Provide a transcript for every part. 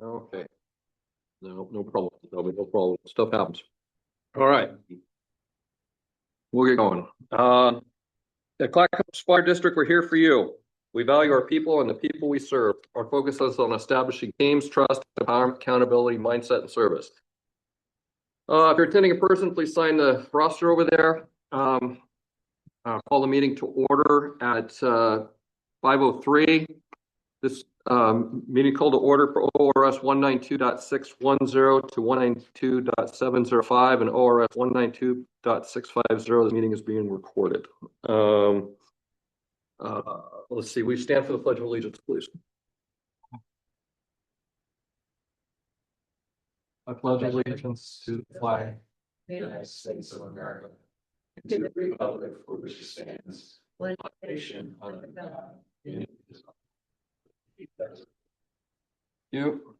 Okay. No problem. No problem. Stuff happens. All right. We'll get going. The Clackamas Fire District, we're here for you. We value our people and the people we serve. Our focus is on establishing teams, trust, empowerment, accountability, mindset, and service. If you're attending in person, please sign the roster over there. Call the meeting to order at 5:03. This meeting called to order for ORS 192.610 to 192.705 and ORS 192.650. The meeting is being recorded. Let's see, we stand for the Pledge of Allegiance, please. I pledge allegiance to the flag of the United States of America and to the republic for which it stands, one nation under God. You.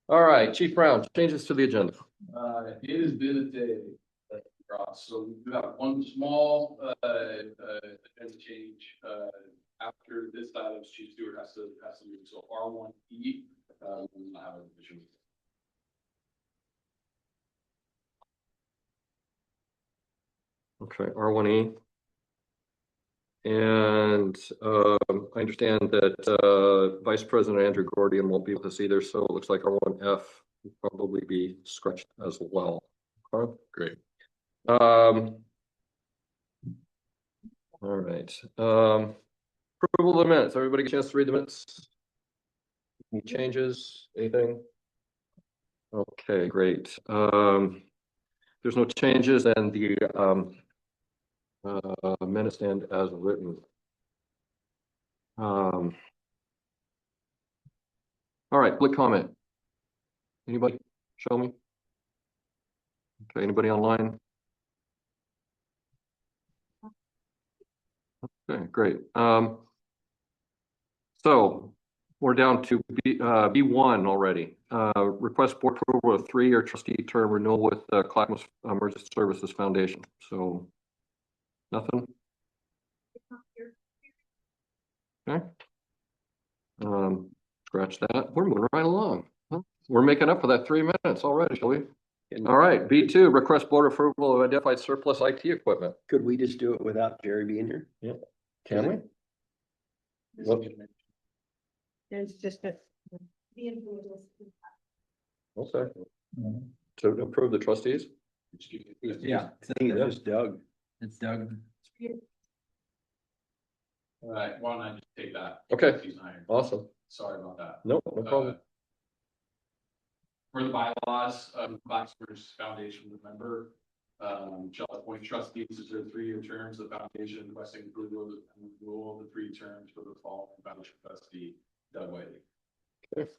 All right, Chief Brown, changes to the agenda. It has been a day, Ross. So we have one small agenda change. After this item, Chief Stewart has to move. So R1E will not have a division. Okay, R1E. And I understand that Vice President Andrew Gordian won't be with us either, so it looks like R1F will probably be scratched as well. Okay, great. All right. Approval of the minutes. Everybody get a chance to read the minutes? Any changes? Anything? Okay, great. There's no changes, and the minutes stand as written. All right, public comment. Anybody? Show me. Okay, anybody online? Okay, great. So we're down to B1 already. Request board approval of 3-year trustee term renewal with Clackamas Emergency Services Foundation. So nothing. Okay. Scratch that. We're moving right along. We're making up for that 3 minutes already, shall we? All right, B2, request board approval of identified surplus IT equipment. Could we just do it without Jerry being here? Yeah. Can we? What? There's just a. Okay. To approve the trustees? Yeah, I think it's just Doug. It's Doug. All right, why don't I just take that? Okay. He's not here. Awesome. Sorry about that. No problem. For the bylaws, Clackamas Foundation member shall appoint trustees to serve 3-year terms. The foundation requesting approval of the renewal of the 3 terms for the following foundation trustee, Doug Whiteley. Okay.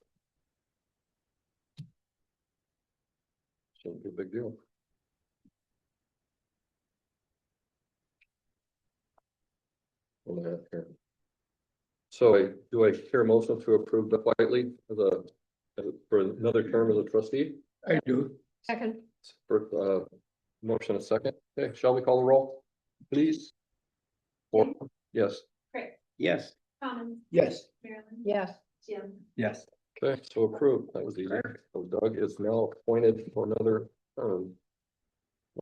Shouldn't be a big deal. So do I hear a motion to approve Doug Whiteley for another term as a trustee? I do. Second. For motion a second. Okay, shall we call the roll, please? Or yes. Craig. Yes. Common. Yes. Marilyn. Yes. Jim. Yes. Okay, so approved. That was easy. So Doug is now appointed for another term.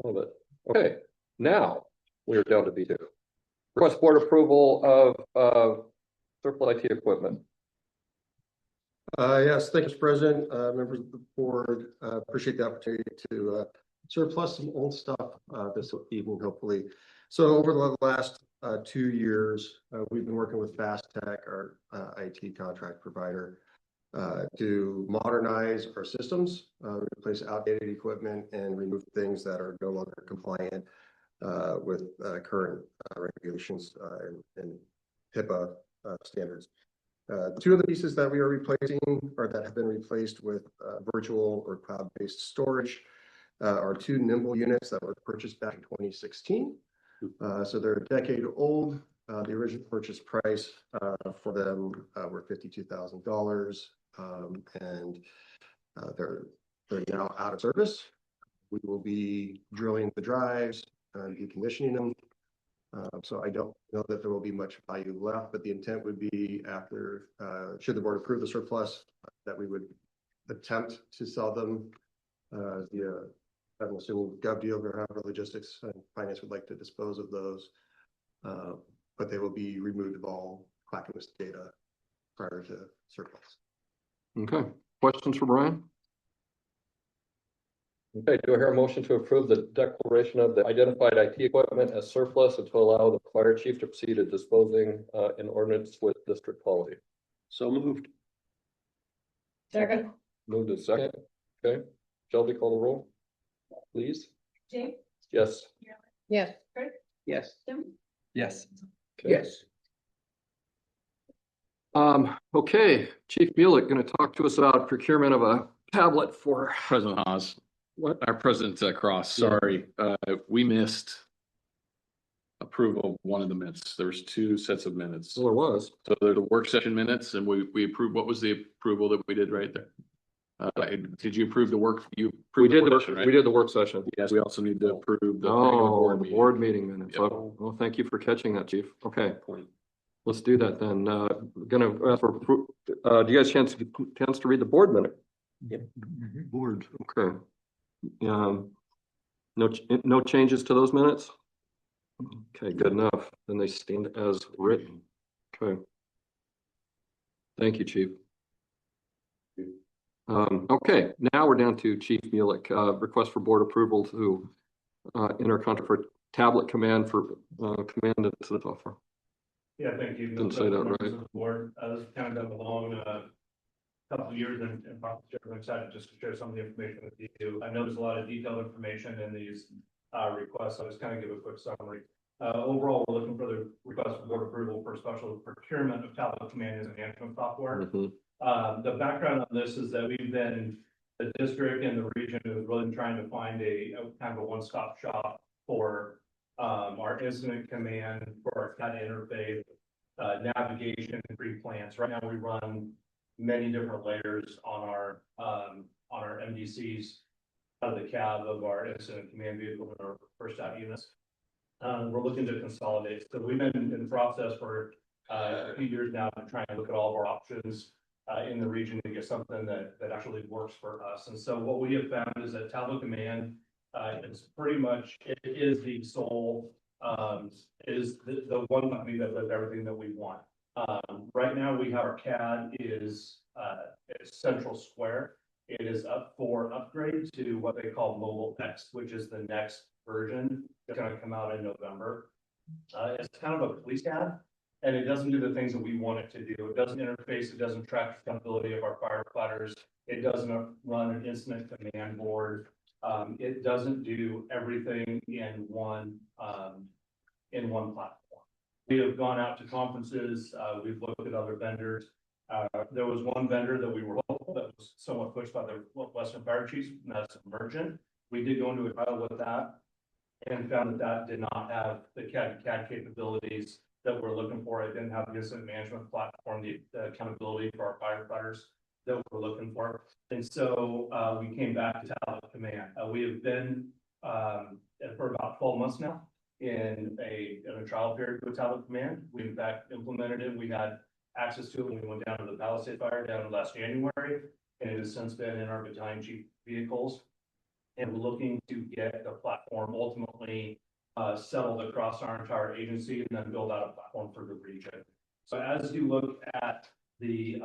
Love it. Okay, now we are down to B2. Request board approval of surplus IT equipment. Yes, thank you, Mr. President, members of the board. Appreciate the opportunity to surplus some old stuff this evening, hopefully. So over the last 2 years, we've been working with Fast Tech, our IT contract provider, to modernize our systems, replace outdated equipment, and remove things that are no longer compliant with current regulations and HIPAA standards. 2 of the pieces that we are replacing, or that have been replaced with virtual or cloud-based storage, are 2 Nimble units that were purchased back in 2016. So they're a decade old. The original purchase price for them were $52,000, and they're now out of service. We will be drilling the drives, decommissioning them, So I don't know that there will be much value left, but the intent would be after, should the board approve the surplus, that we would attempt to sell them via, I'm assuming GovDeal or however logistics and finance would like to dispose of those. But they will be removed of all Clackamas data prior to surplus. Okay, questions for Brian? Okay, do I hear a motion to approve the declaration of the identified IT equipment as surplus and to allow the fire chief to proceed at disposing in ordinance with district policy? So moved. Second. Moved to second. Okay, Shelby, call the roll, please. James? Yes. Yes. Yes. Tim? Yes. Okay. Okay, Chief Mulek going to talk to us about procurement of a tablet for President Haas, what? our President Cross, Yeah. sorry, we missed approval of one of the minutes. There was two sets of minutes. Well, it was. So they're the work session minutes and we approved, what was the approval that we did right there? Did you approve the work? You We approved did work the, session, right? we did the work session. Yes, we also need to approve the regular Oh, the meeting. board meeting minutes. Yep. Oh, well, thank you for catching that, chief. Okay, let's do that then. Gonna ask for, do you guys chance to read the board minute? Board, okay. No changes to those minutes? Okay, good enough. Then they stand as written. Okay. Thank you, chief. Okay, now we're down to Chief Mulek, request for board approval to enter contract for tablet command for command incident offer. Yeah, thank you. Didn't say that Members right. of the Board, this has kind of been a long, couple of years and I'm excited just to share some of the information with you. I know there's a lot of detailed information in these, requests. I'll just kind of give a quick summary. Overall, we're looking for the request for board approval for special procurement of tablet command and management software. Mhm. The background on this is that we've been, the district and the region is really trying to find a kind of a one-stop shop for our incident command, for our CAD interface, navigation, and pre-plans. Right now, we run many different layers on our MDCs out of the cab of our incident command vehicle and our first out units. We're looking to consolidate. So we've been in the process for a few years now to try and look at all of our options in the region to get something that actually works for us. And so what we have found is that Tablet Command is pretty much, it is the sole, is the one company that does everything that we want. Right now we have our CAD is Central Square. It is up for upgrade to what they call Mobile X, which is the next version. It's going to come out in November. It's kind of a police CAD. And it doesn't do the things that we want it to do. It doesn't interface, it doesn't track the accountability of our firefighters. It doesn't run an incident command board. It doesn't do everything in one platform. We have gone out to conferences, we've looked at other vendors. There was one vendor that we were hopeful that was somewhat pushed by the Western Fire Chiefs, and that's Emergent. We did go into a trial with that and found that that did not have the CAD capabilities that we're looking for. It didn't have the incident management platform, the accountability for our firefighters that we're looking for. And so we came back to Tablet Command. We have been for about 12 months now in a trial period with Tablet Command. We in fact implemented it. We had access to it when we went down to the Palisade Fire down last January, and it has since been in our battalion chief vehicles. And we're looking to get the platform ultimately settled across our entire agency and then build out a platform for the region. So as you look at the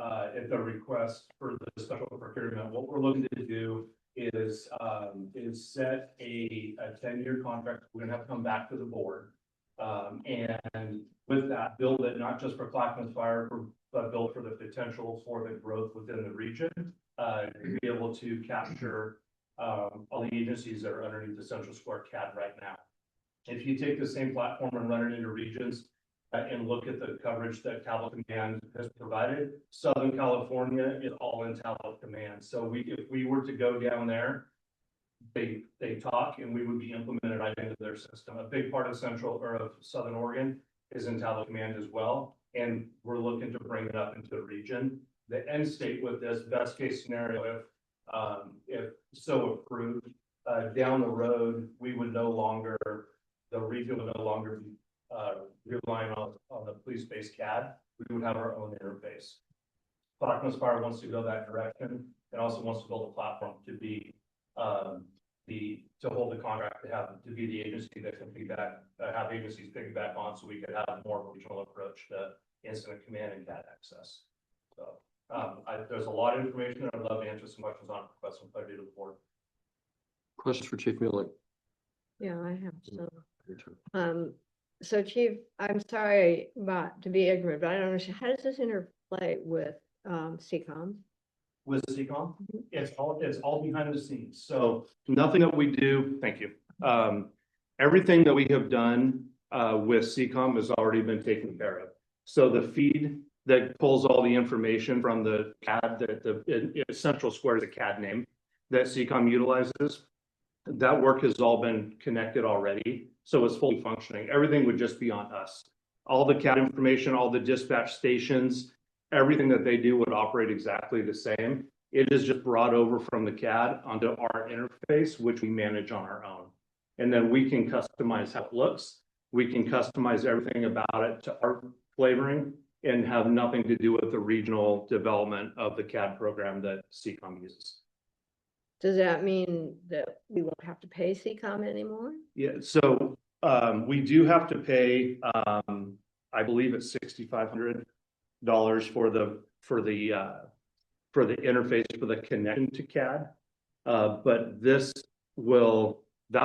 request for the special procurement, what we're looking to do is set a 10-year contract. We're gonna have to come back to the board. And with that, build it not just for Clackamas Fire, but build for the potential for the growth within the region, to be able to capture all the agencies that are underneath the Central Square CAD right now. If you take the same platform and run it into regions and look at the coverage that Tablet Command has provided, Southern California is all in Tablet Command. So if we were to go down there, they talk and we would be implemented right into their system. A big part of Central or of Southern Oregon is in Tablet Command as well. And we're looking to bring it up into the region. The end state with this best case scenario, if so approved, down the road, we would no longer, the region would no longer be relying on the police-based CAD, we would have our own interface. Clackamas Fire wants to go that direction and also wants to build a platform to be, to hold the contract, to be the agency that can piggyback, have agencies piggyback on, so we could have more of a regional approach to incident command and CAD access. So, there's a lot of information. I'd love to answer some questions on request some clarity to the board. Questions for Chief Muley? Yeah, I have so Chief, I'm sorry to be ignorant, but I don't understand, how does this interplay with, CCOM? With CCOM, it's all behind the scenes. So nothing that we do, thank you. Everything that we have done with CCOM has already been taken care of. So the feed that pulls all the information from the CAD, the Central Square is a CAD name that CCOM utilizes. That work has all been connected already, so it's fully functioning. Everything would just be on us. All the CAD information, all the dispatch stations, everything that they do would operate exactly the same. It is just brought over from the CAD onto our interface, which we manage on our own. And then we can customize how it looks. We can customize everything about it to our flavoring and have nothing to do with the regional development of the CAD program that CCOM uses. Does that mean that we won't have to pay CCOM anymore? Yeah, so we do have to pay, I believe it's $6,500 for the interface for the connection to CAD. But that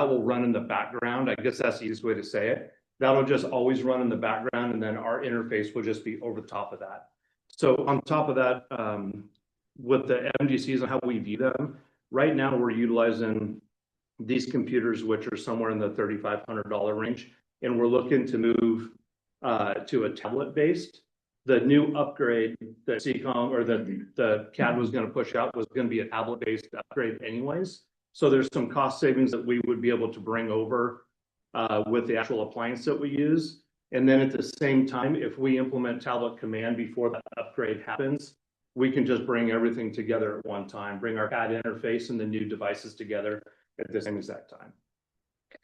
will run in the background. I guess that's the easiest way to say it. That'll just always run in the background, and then our interface will just be over the top of that. So on top of that, with the MDCs and how we view them, right now we're utilizing these computers, which are somewhere in the $3,500 range, and we're looking to move to a tablet based. The new upgrade that CCOM or the CAD was going to push out was going to be a tablet based upgrade anyways. So there's some cost savings that we would be able to bring over with the actual appliance that we use. And then at the same time, if we implement tablet command before that upgrade happens, we can just bring everything together at one time, bring our CAD interface and the new devices together at the same exact time.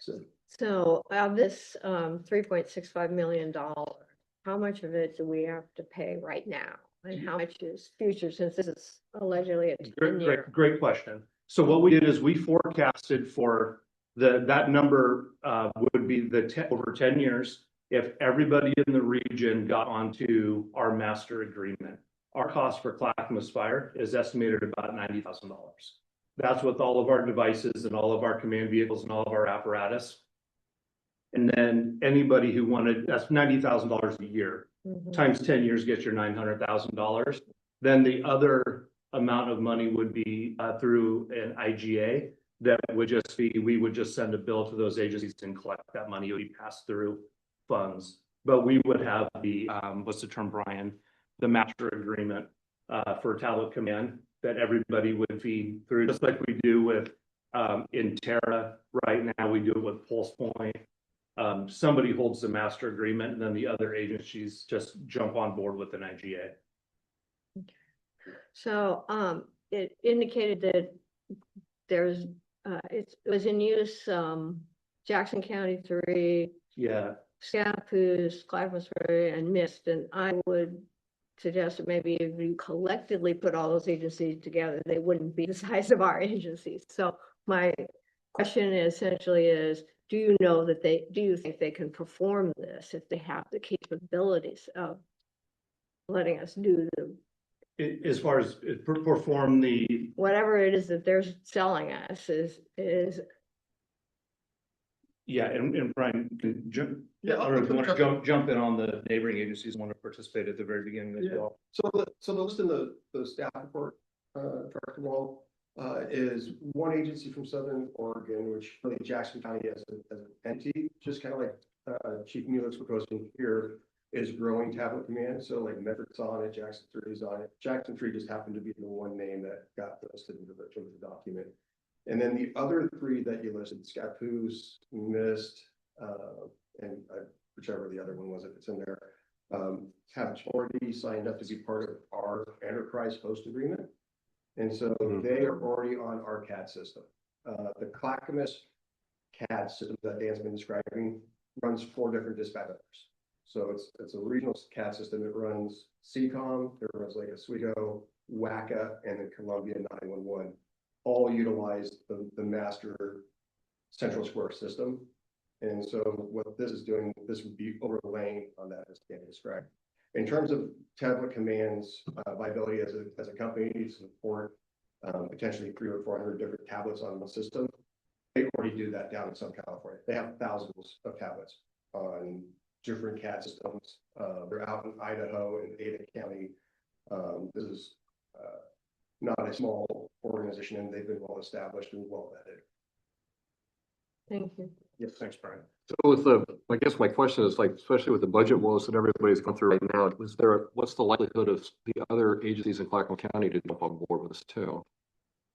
So of this $3.65 million, how much of it do we have to pay right now? And how much is future, since this is allegedly a 10-year? Great question. So what we did is we forecasted for that number would be over 10 years if everybody in the region got onto our master agreement. Our cost for Clackamas Fire is estimated about $90,000. That's with all of our devices and all of our command vehicles and all of our apparatus. And then anybody who wanted, that's $90,000 a year, times 10 years gets your $900,000. Then the other amount of money would be through an IGA that would just be, we would just send a bill to those agencies and collect that money. It would be passed through funds. But we would have the, what's the term, Brian? The master agreement for tablet command that everybody would feed through, just like we do with in Terra right now. We do it with Pulse Point. Somebody holds the master agreement, and then the other agencies just jump on board with an IGA. Okay. So it indicated that there's it was in use Jackson County 3, Yeah. Scappoose, Clackamas Ferry, and Mist, and I would suggest that maybe if you collectively put all those agencies together, they wouldn't be the size of our agencies. So my question essentially is, do you think they can perform this if they have the capabilities of letting us do As far as perform the, whatever it is that they're selling us is yeah, and Brian, can Yeah, or if you want to jump in on the neighboring agencies want to participate at the very beginning as well. So the list in the staff report, Director Wall, is one agency from Southern Oregon, which really Jackson County as an entity, just kind of like Chief Mueller's proposing here, is growing tablet command. So like Medford's on it, Jackson 3 is on it. Jackson 3 just happened to be the one name that got listed into the document. And then the other three that you listed, Scappoose, Mist, and whichever the other one was, if it's in there, have already signed up to be part of our enterprise host agreement. And so they are already on our CAD system. The Clackamas CAD system that Dan's been describing runs 4 different dispatch centers. So it's a regional CAD system. It runs CCOM, it runs like Oswego, WACA, and then Columbia 911. All utilize the master central square system. And so what this is doing, this would be overlaying on that as Dan described. In terms of tablet commands, viability as a company to support potentially 300 or 400 different tablets on the system. They already do that down in Southern California. They have thousands of tablets on different CAD systems. They're out in Idaho and Ada County. This is not a small organization, and they've been well established and well vetted. Thank you. Yes, thanks, Brian. So with I guess my question is like, especially with the budget woes that everybody's going through right now, what's the likelihood of the other agencies in Clackamas County to jump on board with this too?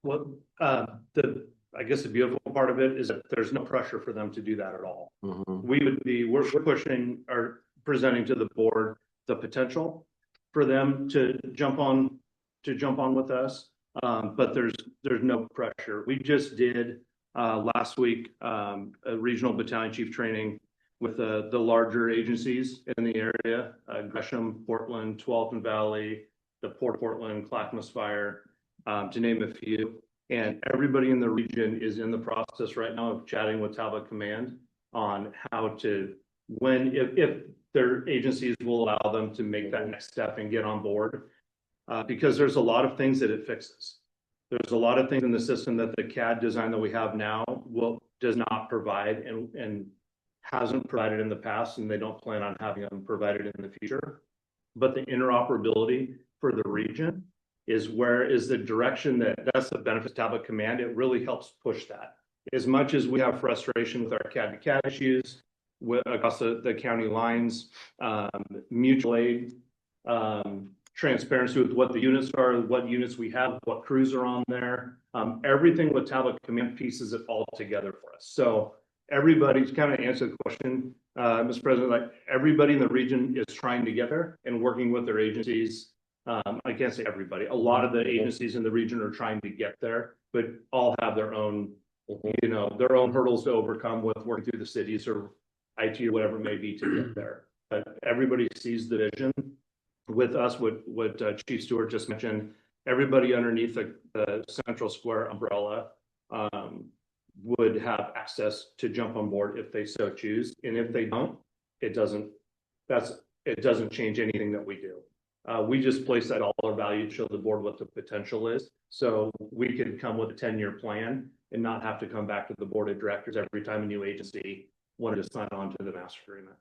What, I guess the beautiful part of it is that there's no pressure for them to do that at all. We're pushing or presenting to the board the potential for them to jump on with us. But there's no pressure. We just did last week a regional battalion chief training with the larger agencies in the area, Gresham, Portland, Tualatin Valley, the Port of Portland, Clackamas Fire, to name a few. And everybody in the region is in the process right now of chatting with Tablet Command on how to, if their agencies will allow them to make that next step and get on board. Because there's a lot of things that it fixes. There's a lot of things in the system that the CAD design that we have now does not provide and hasn't provided in the past, and they don't plan on having them provided in the future. But the interoperability for the region is the direction that's the benefit of Tablet Command. It really helps push that. As much as we have frustration with our CAD to CAD issues across the county lines, mutual aid, transparency with what the units are, what units we have, what crews are on there. Everything with Tablet Command pieces it all together for us. So everybody, to kind of answer the question, Mr. President, like everybody in the region is trying to get there and working with their agencies. I can't say everybody. A lot of the agencies in the region are trying to get there, but all have their own, their own hurdles to overcome with working through the cities or IT or whatever it may be to get there. But everybody sees the vision. With us, what Chief Stewart just mentioned, everybody underneath the Central Square umbrella would have access to jump on board if they so choose. And if they don't, it doesn't change anything that we do. We just place that dollar value to show the board what the potential is. So we can come with a 10-year plan and not have to come back to the board of directors every time a new agency wanted to sign on to the master agreement.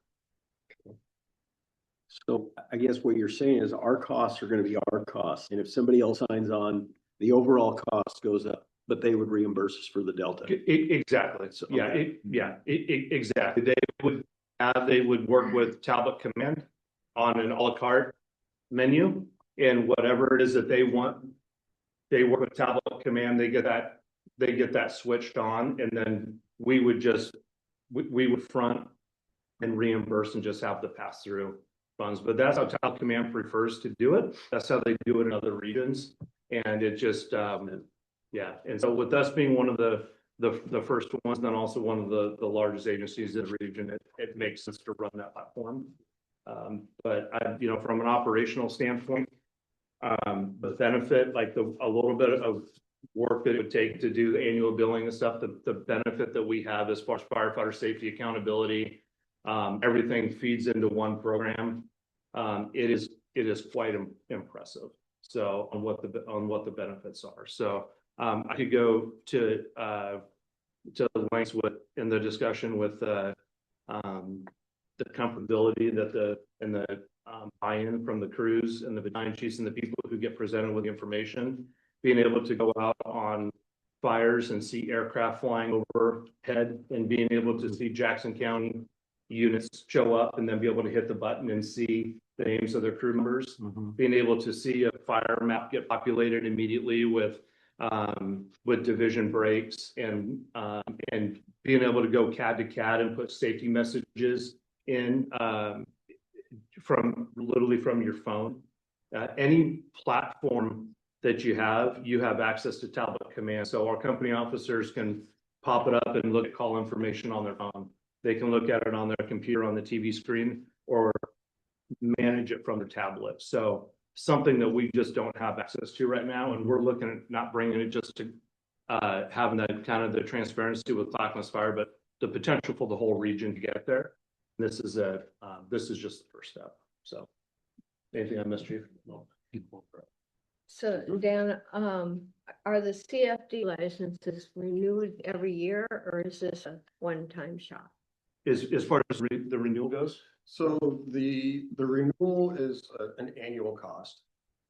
So I guess what you're saying is our costs are going to be our costs. And if somebody else signs on, the overall cost goes up, but they would reimburse us for the delta. Exactly. So, okay. Exactly. They would work with Tablet Command on an a la carte menu, and whatever it is that they want, they work with Tablet Command. They get that switched on, and then we would front and reimburse and just have the pass through funds. But that's how Tablet Command prefers to do it. That's how they do it in other regions, and it just And so with us being one of the first ones, then also one of the largest agencies in the region, it makes sense to run that platform. But from an operational standpoint, the benefit, like a little bit of work that it would take to do the annual billing and stuff, the benefit that we have as far as firefighter safety accountability, everything feeds into one program. It is quite impressive. So on what the benefits are. So I could go to the lengths in the discussion with the comfortability and the buy-in from the crews and the battalion chiefs and the people who get presented with the information, being able to go out on fires and see aircraft flying overhead and being able to see Jackson County units show up and then be able to hit the button and see the names of their crew members, being able to see a fire map get populated immediately with division breaks and being able to go CAD to CAD and put safety messages in from your phone. Any platform that you have access to Tablet Command. So our company officers can pop it up and look at call information on their phone. They can look at it on their computer, on the TV screen, or manage it from their tablet. So something that we just don't have access to right now, and we're looking at not bringing it just to having that kind of the transparency with Clackamas Fire, but the potential for the whole region to get there. This is just the first step. So anything I missed, Chief? No. So Dan, are the CFD licenses renewed every year, or is this a one-time shot? As far as the renewal goes? So the renewal is an annual cost.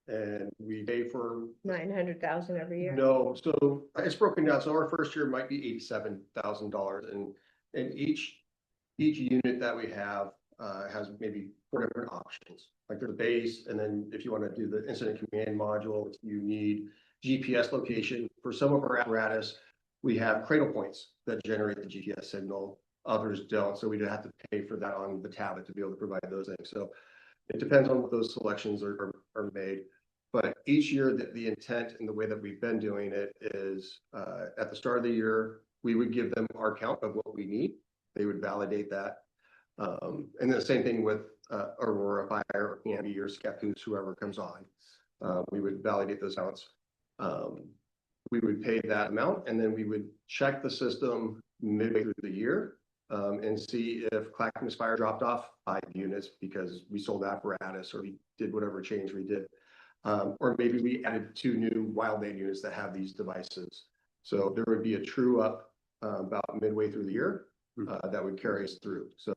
And we pay for, 900,000 every year? no, so it's broken down. So our first year might be $87,000 and each unit that we have has maybe 4 different options. Like there's a base, and then if you want to do the incident command module, you need GPS location. For some of our apparatus, we have cradle points that generate the GPS signal. Others don't, so we'd have to pay for that on the tablet to be able to provide those things. So it depends on what those selections are made. But each year, the intent and the way that we've been doing it is at the start of the year, we would give them our count of what we need. They would validate that. And then the same thing with Aurora Fire, or Andy, or Scappoose, whoever comes on. We would validate those counts. We would pay that amount, and then we would check the system midway through the year and see if Clackamas Fire dropped off 5 units because we sold apparatus or we did whatever change we did. Or maybe we added 2 new wild band units that have these devices. So there would be a true up about midway through the year that would carry us through. So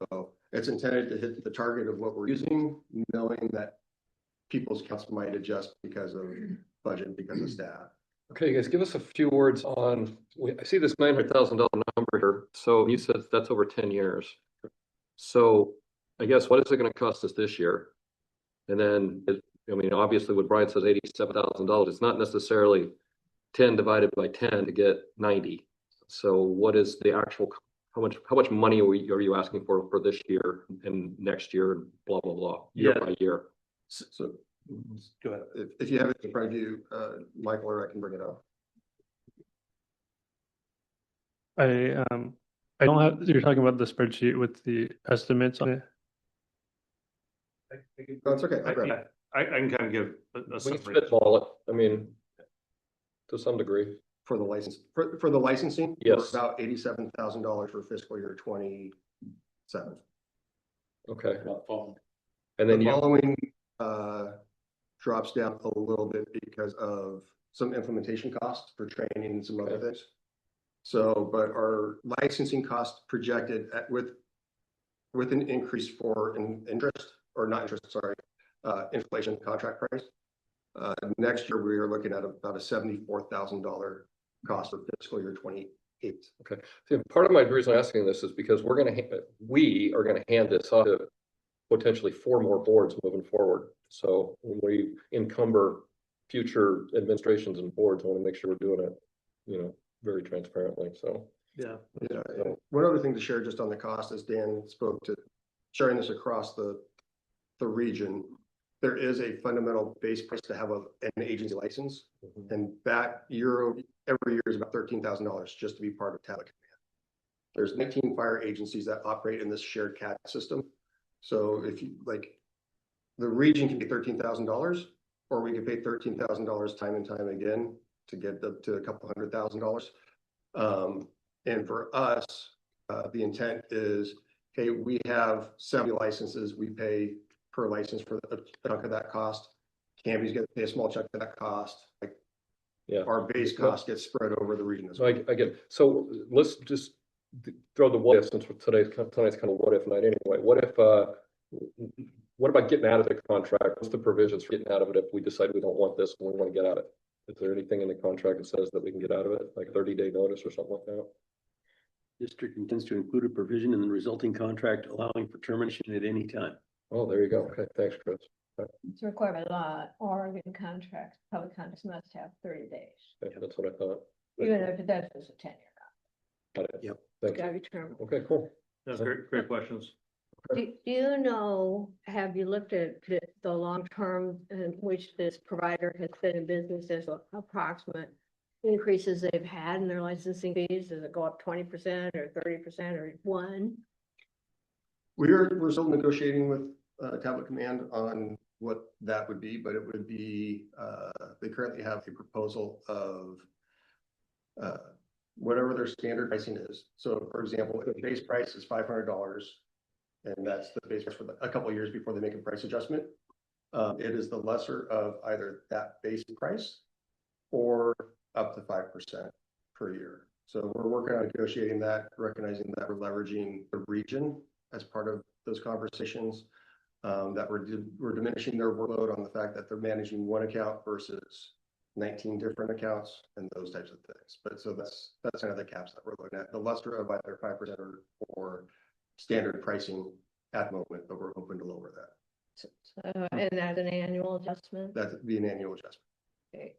it's intended to hit the target of what we're using, knowing that people's counts might adjust because of budget, because of staff. Okay, guys, give us a few words on, I see this $900,000 number here. So you said that's over 10 years. So I guess what is it going to cost us this year? And then, I mean, obviously what Brian says, $87,000, it's not necessarily 10 divided by 10 to get 90. So what is the actual, how much money are you asking for this year and next year and blah, blah, blah, year by year? So Go ahead. if you have it in front of you, Michael, or I can bring it up. I don't have, you're talking about the spreadsheet with the estimates on it. No, it's okay. I'll grab it. I can kind of give a We can summary. spitball it, I mean, to some degree. For the license, for the licensing, Yes. we're about $87,000 for fiscal year 27. Okay. And then The you, following drops down a little bit because of some implementation costs for training and some other things. So, but our licensing cost projected with an increase for interest, or not interest, sorry, inflation contract price. Next year, we are looking at about a $74,000 cost for fiscal year 28. okay. See, part of my reason asking this is because we are gonna hand this off to potentially 4 more boards moving forward. So when we encumber future administrations and boards, I want to make sure we're doing it, you know, very transparently. So Yeah. Yeah. And one other thing to share just on the cost, as Dan spoke to sharing this across the region, there is a fundamental base price to have an agency license. And that every year is about $13,000 just to be part of Tablet Command. There's 19 fire agencies that operate in this shared CAD system. So if you like, the region can pay $13,000, or we can pay $13,000 time and time again to get up to a couple $100,000. And for us, the intent is, okay, we have 70 licenses, we pay per license for a chunk of that cost. Cammy's gonna pay a small chunk of that cost. Like, yeah. our base cost gets spread over the region as So well. I get, so let's just throw the what if, since tonight's kind of a what if night anyway. What about getting out of the contract? What's the provisions for getting out of it if we decide we don't want this and we want to get out of it? Is there anything in the contract that says that we can get out of it, like 30-day notice or something like that? District intends to include a provision in the resulting contract allowing for termination at any time. Oh, there you go. Okay, thanks, Chris. It's required by law. Oregon contracts, public contracts must have 30 days, Okay, that's what I thought. even if it does a 10-year. Got it. Yep. It's Thanks. gotta be termed. Okay, cool. That's great questions. Do you know, have you looked at the long term in which this provider has been in business as approximate increases they've had in their licensing fees? Does it go up 20% or 30% or 1%? We're still negotiating with Tablet Command on what that would be, but it would be, they currently have a proposal of whatever their standard pricing is. So for example, if the base price is $500, and that's the base price for a couple of years before they make a price adjustment, it is the lesser of either that base price or up to 5% per year. So we're working on negotiating that, recognizing that we're leveraging the region as part of those conversations, that we're diminishing their workload on the fact that they're managing one account versus 19 different accounts and those types of things. But so that's kind of the caps that we're looking at, the lesser of either 5% or standard pricing at the moment, but we're hoping to lower that. And that's an annual adjustment? That'd be an annual adjustment. Okay.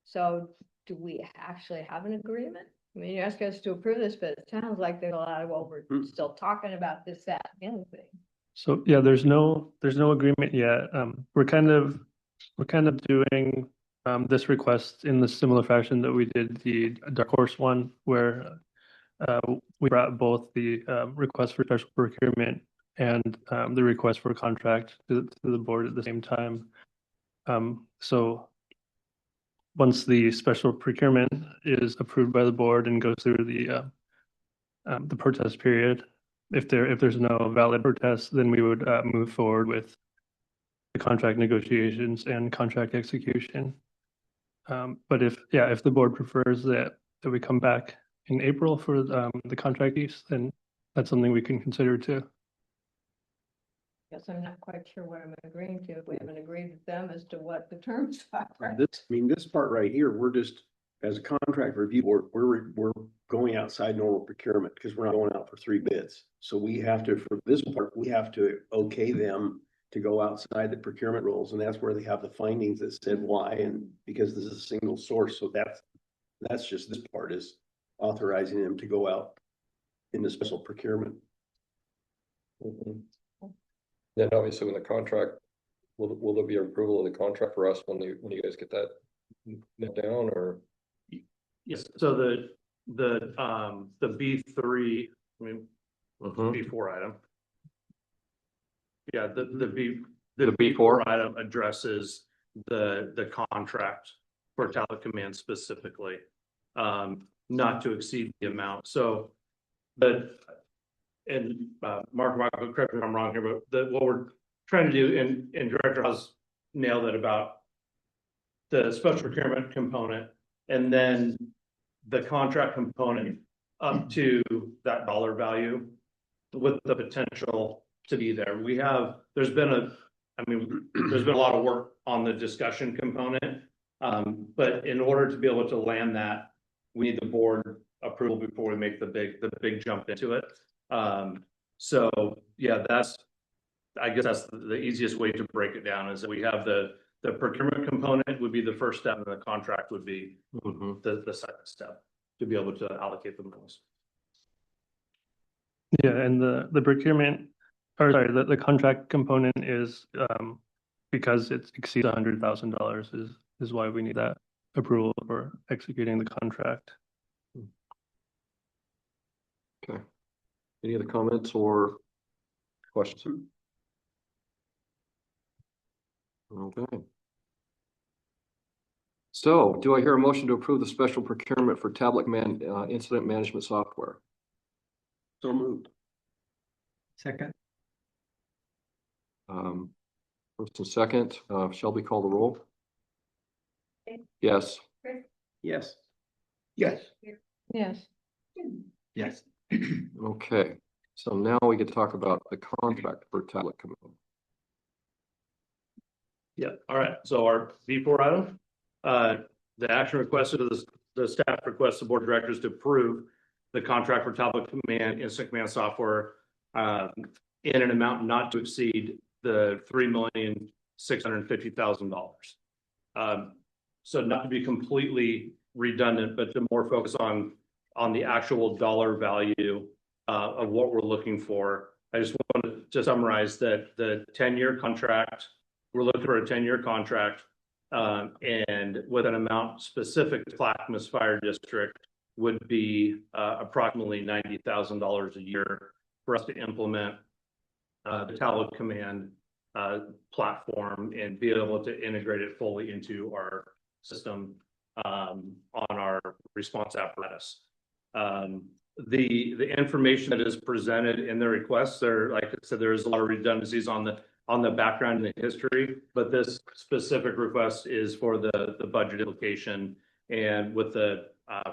So do we actually have an agreement? I mean, you ask us to approve this, but it sounds like there's a lot of, well, we're still talking about this, that, and the other thing. So yeah, there's no agreement yet. We're kind of doing this request in the similar fashion that we did the Dark Horse one, where we brought both the request for special procurement and the request for contract to the board at the same time. So once the special procurement is approved by the board and goes through the protest period, if there's no valid protest, then we would move forward with the contract negotiations and contract execution. But if the board prefers that we come back in April for the contract piece, then that's something we can consider too. Guess I'm not quite sure what I'm agreeing to if we haven't agreed with them as to what the terms are. This part right here, we're just, as a contract review board, we're going outside normal procurement because we're not going out for 3 bids. So we have to, for this part, we have to okay them to go outside the procurement rules, and that's where they have the findings that said why, and because this is a single source. So that's just, this part is authorizing them to go out in the special procurement. Then obviously when the contract, will there be approval of the contract for us when you guys get that nailed down, or? Yes, so the B3, I mean, B4 item. Yeah, the B4 item addresses the contract for Tablet Command specifically, not to exceed the amount. So, Mark, correct me if I'm wrong here, but what we're trying to do, and Director House nailed it about the special procurement component, and then the contract component up to that dollar value with the potential to be there. There's been a lot of work on the discussion component. But in order to be able to land that, we need the board approval before we make the big jump into it. So yeah, I guess that's the easiest way to break it down, is that we have the procurement component would be the first step, and the contract would be the second step to be able to allocate the monies. Yeah, and the procurement, or sorry, the contract component is because it exceeds $100,000 is why we need that approval for executing the contract. Okay. Any other comments or questions? Okay. So do I hear a motion to approve the special procurement for Tablet Command incident management software? So moved. Second. First and second, Shelby, call the roll. Yes. Yes. Yes. Yes. Yes. Okay, so now we get to talk about the contract for Tablet Command. Yeah, all right, so our B4 item, the action requested of the staff requests the board of directors to approve the contract for Tablet Command instant command software in an amount not to exceed the $3,650,000. So not to be completely redundant, but to more focus on the actual dollar value of what we're looking for. I just wanted to summarize that the 10-year contract, we're looking for a 10-year contract, and with an amount specific to Clackamas Fire District would be approximately $90,000 a year for us to implement the Tallow Command platform and be able to integrate it fully into our system on our response apparatus. The information that is presented in the requests, there, like I said, there's a lot of redundancies on the background and the history, but this specific request is for the budget implication and with the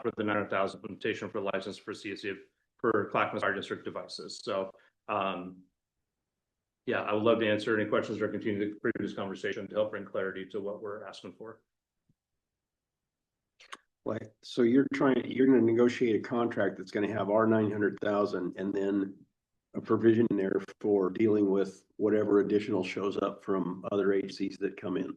for the 900,000 implementation for license for CSC for Clackamas Fire District devices. So yeah, I would love to answer any questions or continue the previous conversation to help bring clarity to what we're asking for. Like, so you're gonna negotiate a contract that's gonna have our 900,000 and then a provision in there for dealing with whatever additional shows up from other agencies that come in.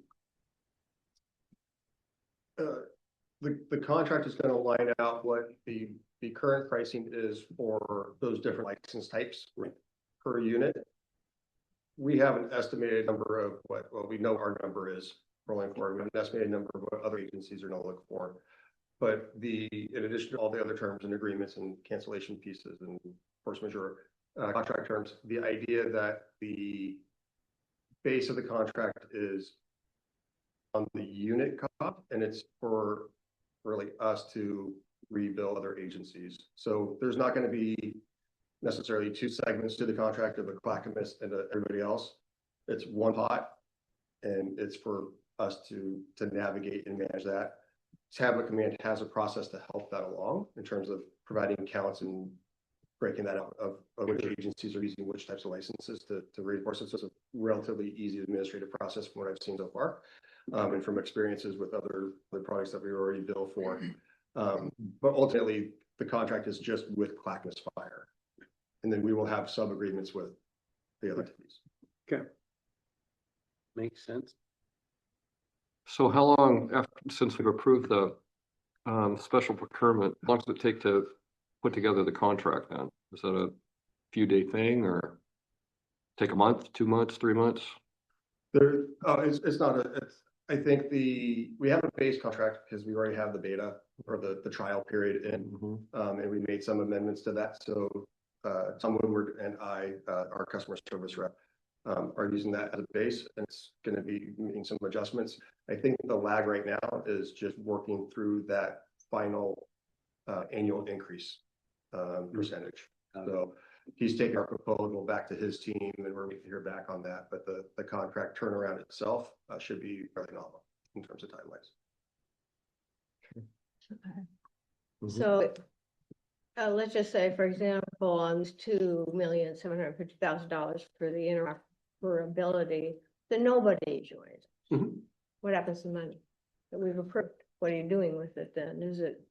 The contract is gonna line out what the current pricing is for those different license types per unit. We have an estimated number of well, we know our number is rolling forward. We have an estimated number of what other agencies are gonna look for. But in addition to all the other terms and agreements and cancellation pieces and force majeure contract terms, the idea that the base of the contract is on the unit cost, and it's for really us to rebuild other agencies. So there's not going to be necessarily two segments to the contract of a Clackamas and everybody else. It's one pot, and it's for us to navigate and manage that. Tablet Command has a process to help that along in terms of providing counts and breaking that out of which agencies are using which types of licenses to reinforce it. So it's a relatively easy administrative process from what I've seen so far, and from experiences with other products that we already bill for. But ultimately, the contract is just with Clackamas Fire, and then we will have sub agreements with the other entities. Okay. Makes sense. So how long after, since we've approved the special procurement, how long does it take to put together the contract then? Is that a few day thing or take a month, 2 months, 3 months? It's not I think we have a base contract because we already have the beta or the trial period in, and we made some amendments to that. So Tom Woodward and I, our customer service rep, are using that as a base, and it's going to be making some adjustments. I think the lag right now is just working through that final annual increase percentage. So he's taking our proposal back to his team, and we're waiting to hear back on that. But the contract turnaround itself should be fairly nominal in terms of timelines. So let's just say, for example, on this $2,750,000 for the interoperability, then nobody joins. What happens to the money that we've approved? What are you doing with it then? Is it,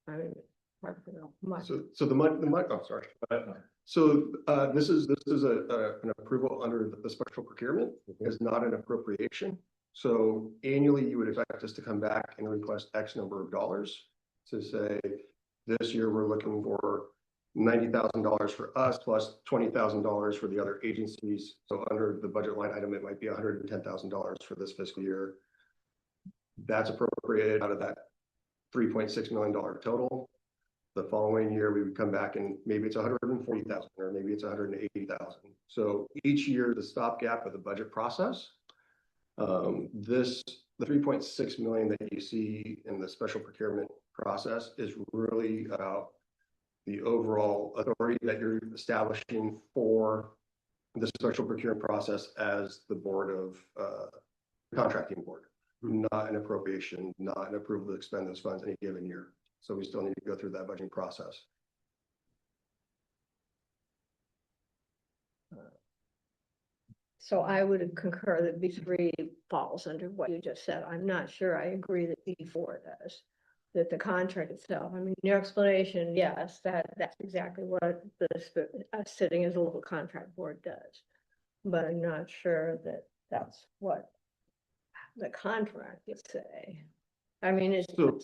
I mean, hard to know much. So the money, oh, sorry. So this is an approval under the special procurement. It's not an appropriation. So annually, you would expect us to come back and request X number of dollars to say, this year we're looking for $90,000 for us plus $20,000 for the other agencies. So under the budget line item, it might be $110,000 for this fiscal year. That's appropriated out of that $3.6 million total. The following year, we would come back and maybe it's 140,000 or maybe it's 180,000. So each year, the stopgap of the budget process, the 3.6 million that you see in the special procurement process is really about the overall authority that you're establishing for the special procurement process as the board of contracting board, not an appropriation, not an approval to expend those funds any given year. So we still need to go through that budgeting process. So I would concur that B3 falls under what you just said. I'm not sure I agree that B4 does, that the contract itself. I mean, your explanation, yes, that's exactly what us sitting as a local contract board does. But I'm not sure that that's what the contract would say. I mean, it's. So,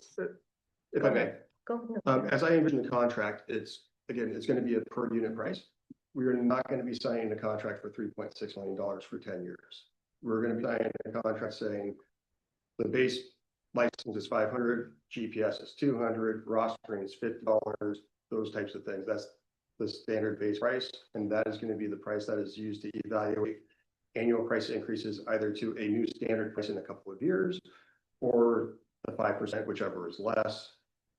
if I may, Go as I envision the contract, it's going to be a per unit price. We are not going to be signing a contract for $3.6 million for 10 years. We're going to be signing a contract saying the base license is $500, GPS is $200, rostering is $50, those types of things. That's the standard base price, and that is going to be the price that is used to evaluate annual price increases either to a new standard price in a couple of years or the 5%, whichever is less.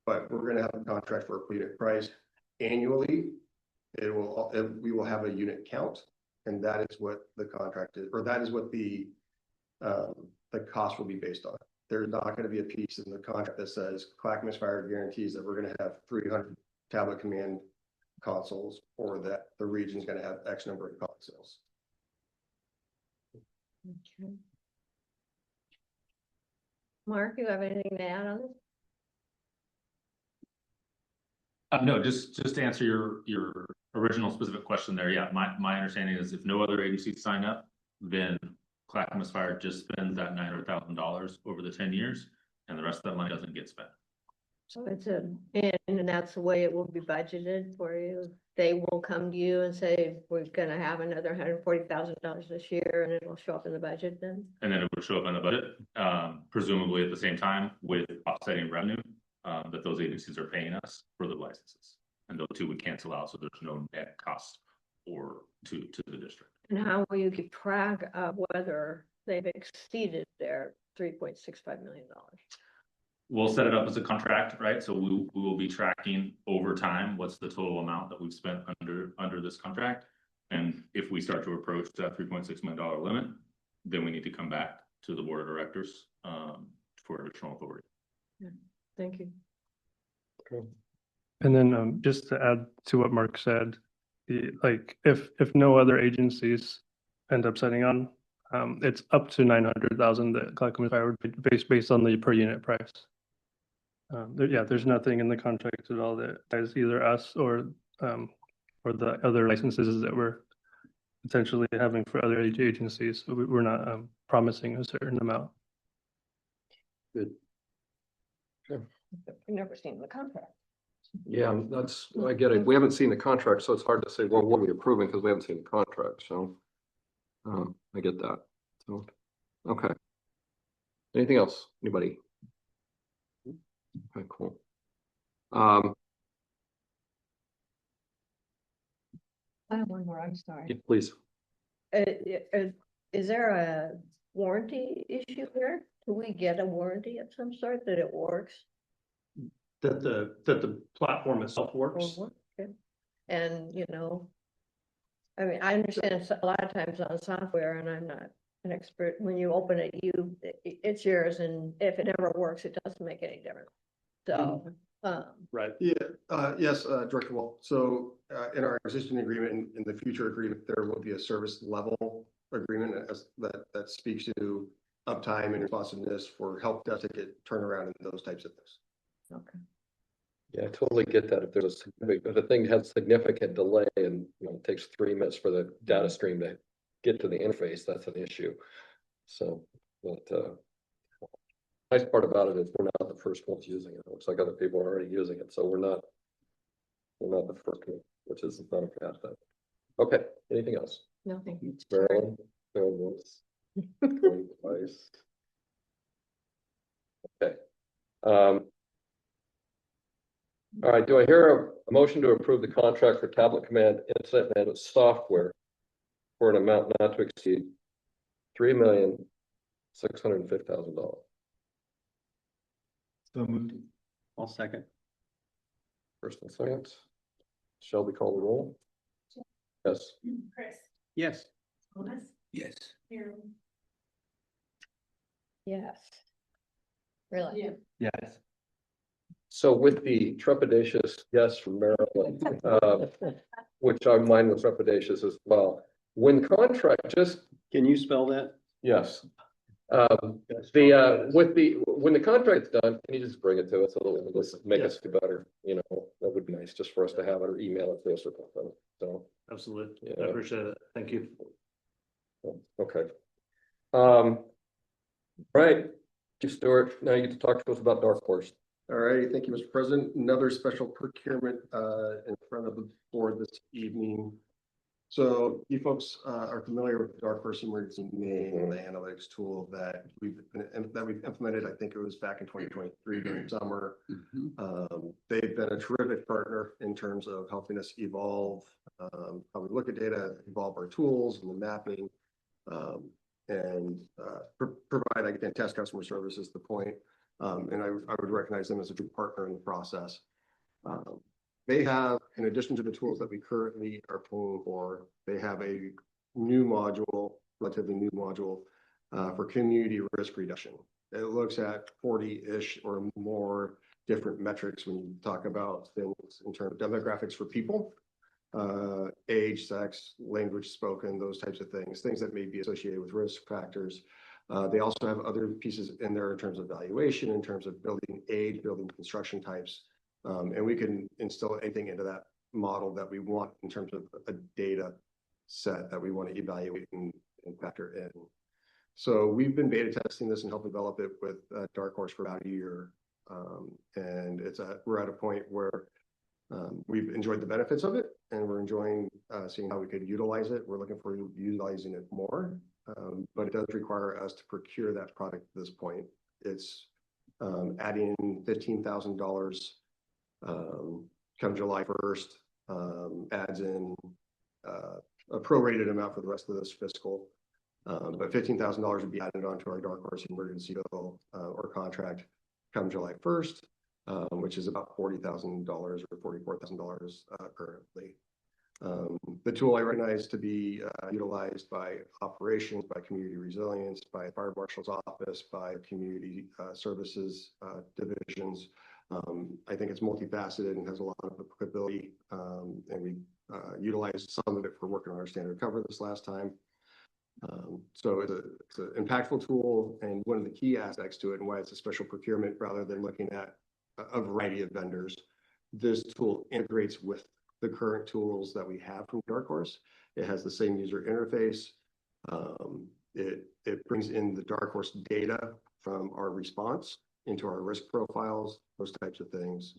But we're going to have a contract for a unit price annually. We will have a unit count, and that is what the contract is, or that is what the cost will be based on. There's not going to be a piece in the contract that says Clackamas Fire guarantees that we're going to have 300 tablet command consoles, or that the region's going to have X number of consoles. Okay. Mark, you have anything to add on this? No, just to answer your original specific question there. Yeah, my understanding is if no other agencies sign up, then Clackamas Fire just spends that $900,000 over the 10 years, and the rest of that money doesn't get spent. So it's and that's the way it will be budgeted for you. They will come to you and say, we're gonna have another $140,000 this year, and it'll show up in the budget then? And then it would show up in the budget, presumably at the same time with offsetting revenue that those agencies are paying us for the licenses. And those two would cancel out, so there's no net cost or to the district. And how will you keep track of whether they've exceeded their $3.65 million? We'll set it up as a contract, right? So we will be tracking over time what's the total amount that we've spent under this contract. And if we start to approach that $3.6 million limit, then we need to come back to the board of directors for additional authority. Yeah. Thank you. And then just to add to what Mark said, like if no other agencies end up signing on, it's up to 900,000 that Clackamas Fire would be based on the per unit price. There's nothing in the contract at all that ties either us or the other licenses that we're potentially having for other agencies. We're not promising a certain amount. Good. We've never seen the contract. Yeah, I get it. We haven't seen the contract, so it's hard to say, well, what are we approving, because we haven't seen the contract, so. I get that, so, okay. Anything else, anybody? Okay, cool. I have one more, I'm sorry. Yeah, please. Is there a warranty issue here? Do we get a warranty of some sort that it works? That the platform itself works. Okay. And, I mean, I understand a lot of times on software, and I'm not an expert, when you open it, it's yours, and if it ever works, it doesn't make any difference. So, Right. Yeah, yes, Director Walt. So in our existing agreement, in the future agreement, there will be a service level agreement that speaks to uptime and responsiveness for help desk ticket turnaround and those types of things. okay. Yeah, I totally get that. If a thing has significant delay and it takes 3 minutes for the data stream to get to the interface, that's an issue. So, but nice part about it is we're not the first ones using it. It looks like other people are already using it, so we're not the first one, which is not a bad thing. Okay, anything else? No, thank you. Marilyn once, going twice. Okay. All right, do I hear a motion to approve the contract for tablet command incident management software for an amount not to exceed $3,605,000? So moved. I'll second. First and second. Shelby, call the roll. Yes. Chris, Yes. Thomas, Yes. Marilyn. Yes. Really? Yeah. Yes. So with the trepidatious yes from Maryland, which mine was trepidatious as well. When contract Can you spell that? yes. When the contract's done, can you just bring it to us a little, just make us feel better, that would be nice just for us to have it or email it to us or something, so. Absolutely. Yeah. I appreciate it. Thank you. Okay. Right, Stuart, now you get to talk to us about Dark Horse. All right, thank you, Mr. President. Another special procurement in front of the board this evening. So you folks are familiar with the Dark Horse Emergency Manual, the analytics tool that we've been and that we've implemented. I think it was back in 2023 during summer. They've been a terrific partner in terms of helping us evolve how we look at data, evolve our tools and the mapping, provide, again, test customer service is the point. And I would recognize them as a true partner in the process. They have, in addition to the tools that we currently are pulling for, they have a new module, relatively new module, for community risk reduction. It looks at 40-ish or more different metrics when you talk about things in terms of demographics for people, age, sex, language spoken, those types of things that may be associated with risk factors. They also have other pieces in there in terms of valuation, in terms of building age, building construction types. And we can instill anything into that model that we want in terms of a data set that we want to evaluate and factor in. So we've been beta testing this and helped develop it with Dark Horse for about a year. And we're at a point where we've enjoyed the benefits of it, and we're enjoying seeing how we could utilize it. We're looking for utilizing it more, but it does require us to procure that product at this point. It's adding $15,000 come July 1st, adds in a prorated amount for the rest of this fiscal. But $15,000 would be added onto our Dark Horse emergency bill or contract come July 1st, which is about $40,000 or $44,000 currently. The tool I recognize to be utilized by operations, by community resilience, by fire marshal's office, by community services divisions. I think it's multifaceted and has a lot of applicability, and we utilized some of it for working on our standard cover this last time. So it's an impactful tool, and one of the key aspects to it and why it's a special procurement rather than looking at a variety of vendors. This tool integrates with the current tools that we have from Dark Horse. It has the same user interface. It brings in the Dark Horse data from our response into our risk profiles, those types of things.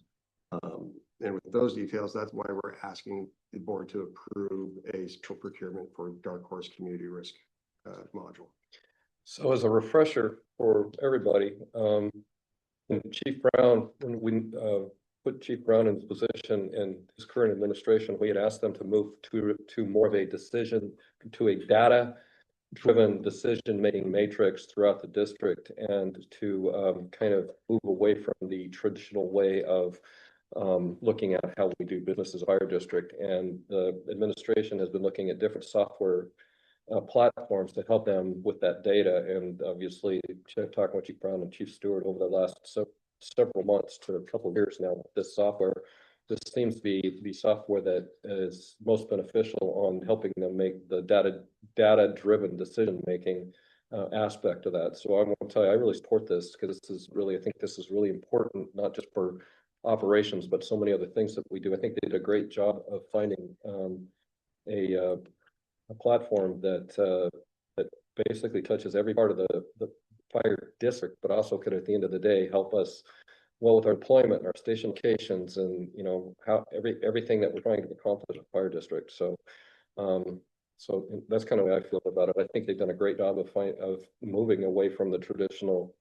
And with those details, that's why we're asking the board to approve a special procurement for Dark Horse community risk module. So as a refresher for everybody, when Chief Brown, when we put Chief Brown in his position in his current administration, we had asked them to move to more of a decision, to a data-driven decision-making matrix throughout the district, and to kind of move away from the traditional way of looking at how we do business as a fire district. And the administration has been looking at different software platforms to help them with that data. And obviously, talking with Chief Brown and Chief Stewart over the last several months to a couple of years now, this software, this seems to be the software that is most beneficial on helping them make the data-driven decision-making aspect of that. So I want to tell you, I really support this because this is really, I think this is really important, not just for operations, but so many other things that we do. I think they did a great job of finding a platform that basically touches every part of the fire district, but also could, at the end of the day, help us well with our deployment and our station locations, and how everything that we're trying to accomplish in fire district. So so that's kind of the way I feel about it. I think they've done a great job of moving away from the traditional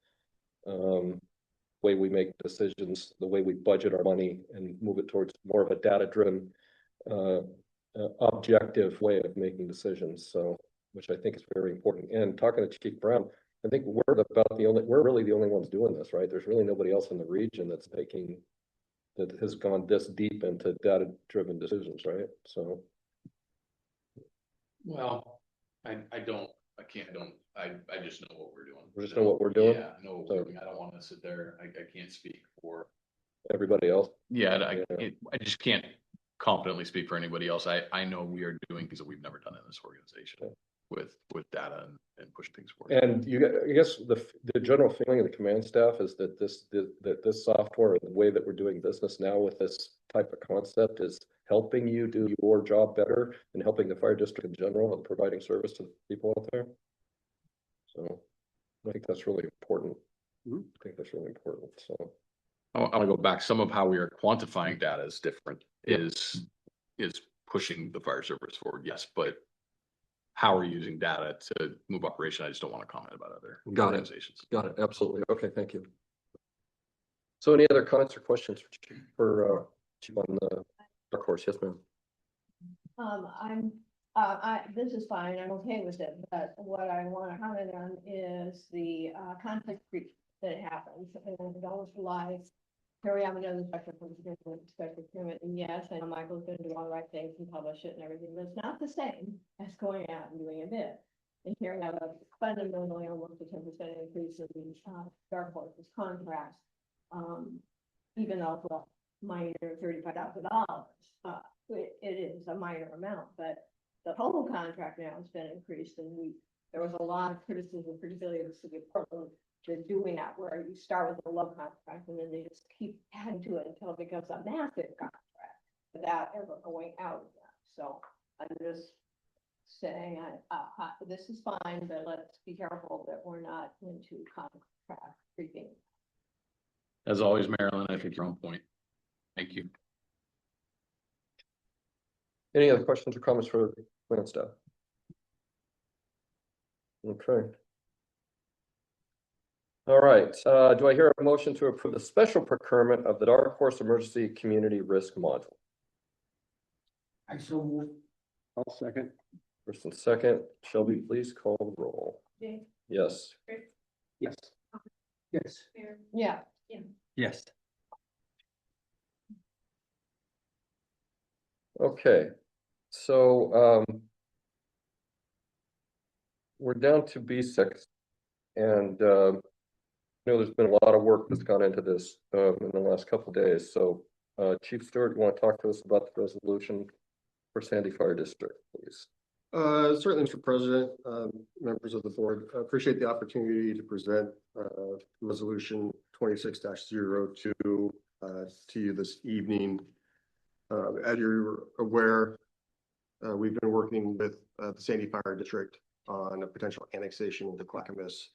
way we make decisions, the way we budget our money, and move it towards more of a data-driven objective way of making decisions. So, which I think is very important. And talking to Chief Brown, I think we're really the only ones doing this, right? There's really nobody else in the region that has gone this deep into data-driven decisions, right? So. Well, I just know what we're doing. We just know what we're doing? Yeah, I know what we're doing. I don't want to sit there. I can't speak for Everybody else? Yeah, I just can't confidently speak for anybody else. I know we are doing things that we've never done in this organization with data and pushing things forward. And I guess the general feeling of the command staff is that this software, the way that we're doing business now with this type of concept, is helping you do your job better and helping the fire district in general and providing service to people out there. So I think that's really important. I think that's really important. So I want to go back. Some of how we are quantifying data is different. Is pushing the fire service forward. Yes, but how we're using data to move operation. I just don't want to comment about other Got it. organizations. Got it, absolutely. Okay, thank you. So any other comments or questions for Chief on the dark horse? Yes, ma'am. This is fine, I'm okay with it, but what I want to comment on is the, conflict creep that happens, and it always relies. Here we have another special procurement, and yes, I know Michael's gonna do all the right things and publish it and everything, but it's not the same as going out and doing a bid. And here we have a fundamentally almost a 10% increase in the, dark horses contracts. Even though it's a minor $35,000, it is a minor amount, but the total contract now has been increased, and there was a lot of criticism, particularly of the city of Portland, to doing that, where you start with a low contract and then they just keep adding to it until it becomes a massive contract without ever going out again. So I'm just saying, this is fine, but let's be careful that we're not into contract creeping. As always, Marilyn, I think you're on point. Thank you. Any other questions or comments for land staff? Okay. All right, do I hear a motion to approve the special procurement of the Dark Horse Emergency Community Risk Module? I so move. I'll second. First and second, Shelby, please call the roll. Jay? Yes. Yes. Yes. Yeah. Yes. Okay, so we're down to B6, and I know there's been a lot of work that's gone into this in the last couple of days. So Chief Stewart, you want to talk to us about the resolution for Sandy Fire District, please? Certainly, Mr. President, members of the board, I appreciate the opportunity to present resolution 26-02 to you this evening. As you're aware, we've been working with the Sandy Fire District on a potential annexation of the Clackamas.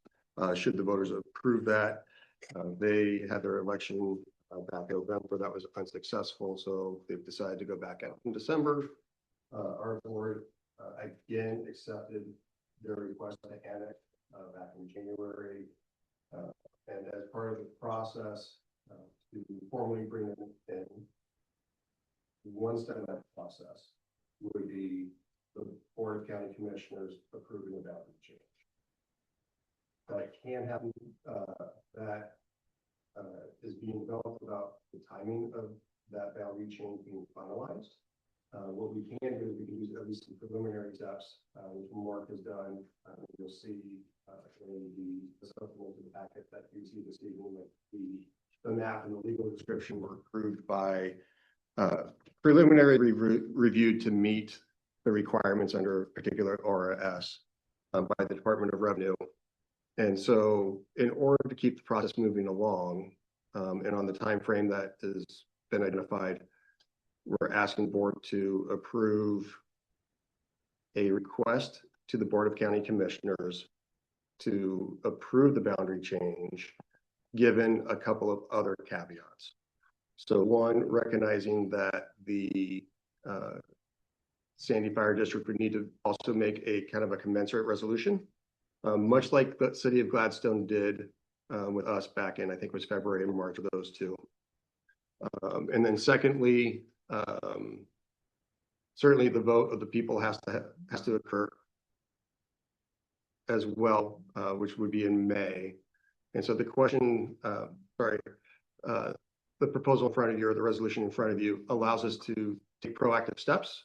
Should the voters approve that, they had their election back in November. That was unsuccessful, so they've decided to go back out in December. Our board again accepted their request to annex back in January, and as part of the process to formally bring them in, one step in that process would be the Board of County Commissioners approving the boundary change. That can happen. That is being developed about the timing of that boundary change being finalized. What we can do is we can use at least some preliminary steps, which Mark has done. You'll see in the supplement to the packet that you see this evening that the map and the legal description were approved by preliminary reviewed to meet the requirements under a particular RS by the Department of Revenue. And so in order to keep the process moving along and on the time frame that has been identified, we're asking the board to approve a request to the Board of County Commissioners to approve the boundary change, given a couple of other caveats. So one, recognizing that the Sandy Fire District would need to also make a kind of a commensurate resolution, much like the city of Gladstone did with us back in, I think it was February and March of those two. And then secondly, certainly the vote of the people has to occur as well, which would be in May. And so the question, the proposal in front of you, or the resolution in front of you, allows us to take proactive steps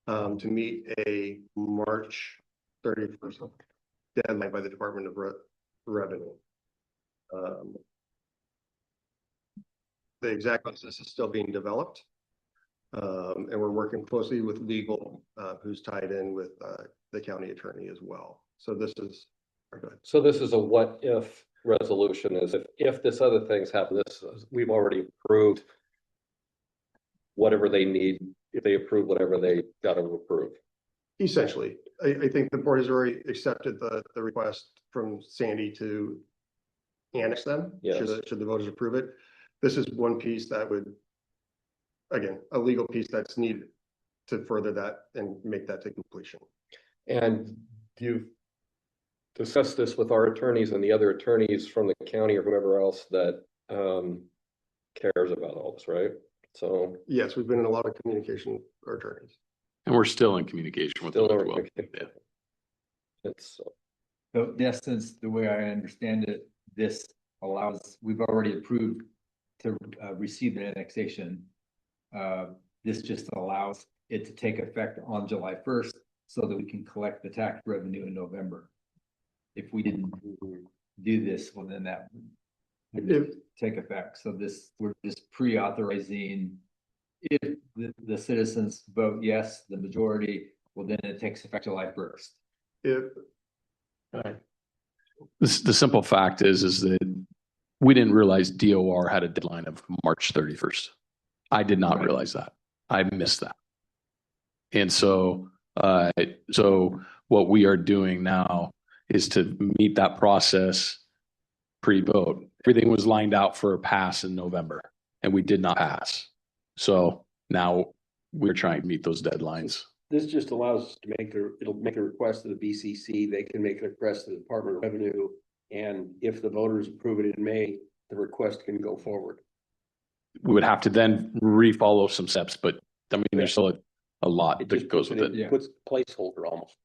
to meet a March 31st deadline by the Department of Revenue. The exact process is still being developed, and we're working closely with legal, who's tied in with the county attorney as well. So this is. So this is a what if resolution. Is if this other things happen, we've already approved whatever they need. If they approve whatever they got to approve. Essentially, I think the board has already accepted the request from Sandy to annex them. Yes. Should the voters approve it. This is one piece that would, again, a legal piece that's needed to further that and make that to completion. And you've discussed this with our attorneys and the other attorneys from the county or whoever else that cares about all this, right? So. Yes, we've been in a lot of communication with our attorneys. And we're still in communication with them Still as well. yeah. It's So in essence, the way I understand it, this allows, we've already approved to receive the annexation. This just allows it to take effect on July 1st so that we can collect the tax revenue in November. If we didn't do this, well, then that would take effect. So this, we're just pre-authorizing. If the citizens vote yes, the majority, well, then it takes effect July 1st. If, The simple fact is that we didn't realize DOR had a deadline of March 31st. I did not realize that. I missed that. And so, so what we are doing now is to meet that process pre-vote. Everything was lined out for a pass in November, and we did not pass. So now we're trying to meet those deadlines. This just allows us to it'll make a request to the BCC. They can make a request to the Department of Revenue. And if the voters approve it in May, the request can go forward. We would have to then re-follow some steps, but I mean, there's still a lot that goes with it. It puts placeholder almost.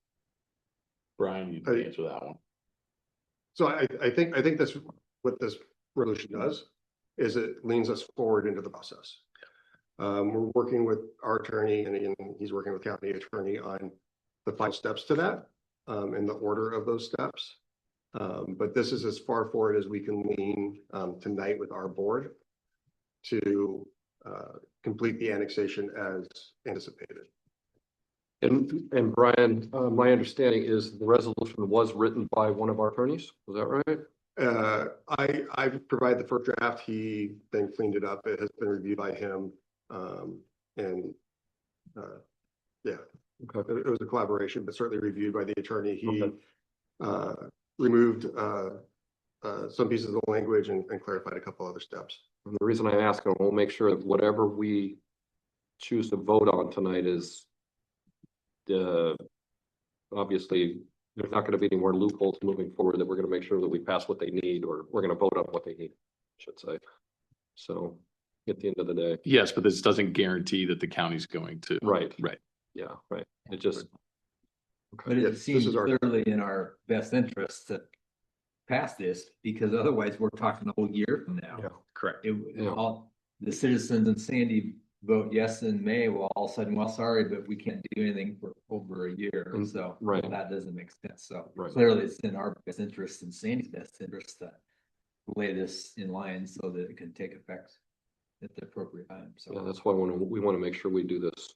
Brian, you can answer that one. so I think that's what this resolution does, is it leans us forward into the process. We're working with our attorney, and again, he's working with county attorney on the 5 steps to that, and the order of those steps. But this is as far forward as we can lean tonight with our board to complete the annexation as anticipated. and Brian, my understanding is the resolution was written by one of our attorneys. Was that right? I provided the first draft. He then cleaned it up. It has been reviewed by him. Yeah, Okay. it was a collaboration, but certainly reviewed by the attorney. He removed some pieces of the language and clarified a couple other steps. And the reason I ask, I will make sure that whatever we choose to vote on tonight is obviously there's not going to be any more loopholes moving forward, that we're going to make sure that we pass what they need, or we're going to vote on what they need, I should say. So at the end of the day. Yes, but this doesn't guarantee that the county's going to. Right. Right. Yeah, right. It just. But Yes, it this seems is our- clearly in our best interest to pass this, because otherwise we're talking a whole year from now. Yeah, correct. The citizens in Sandy vote yes in May, well, all of a sudden, well, sorry, but we can't do anything for over a year. Mm, So right. that doesn't make sense. So Right. clearly it's in our best interest and Sandy's best interest to lay this in line so that it can take effect at the appropriate time. So Yeah, that's why we want to make sure we do this,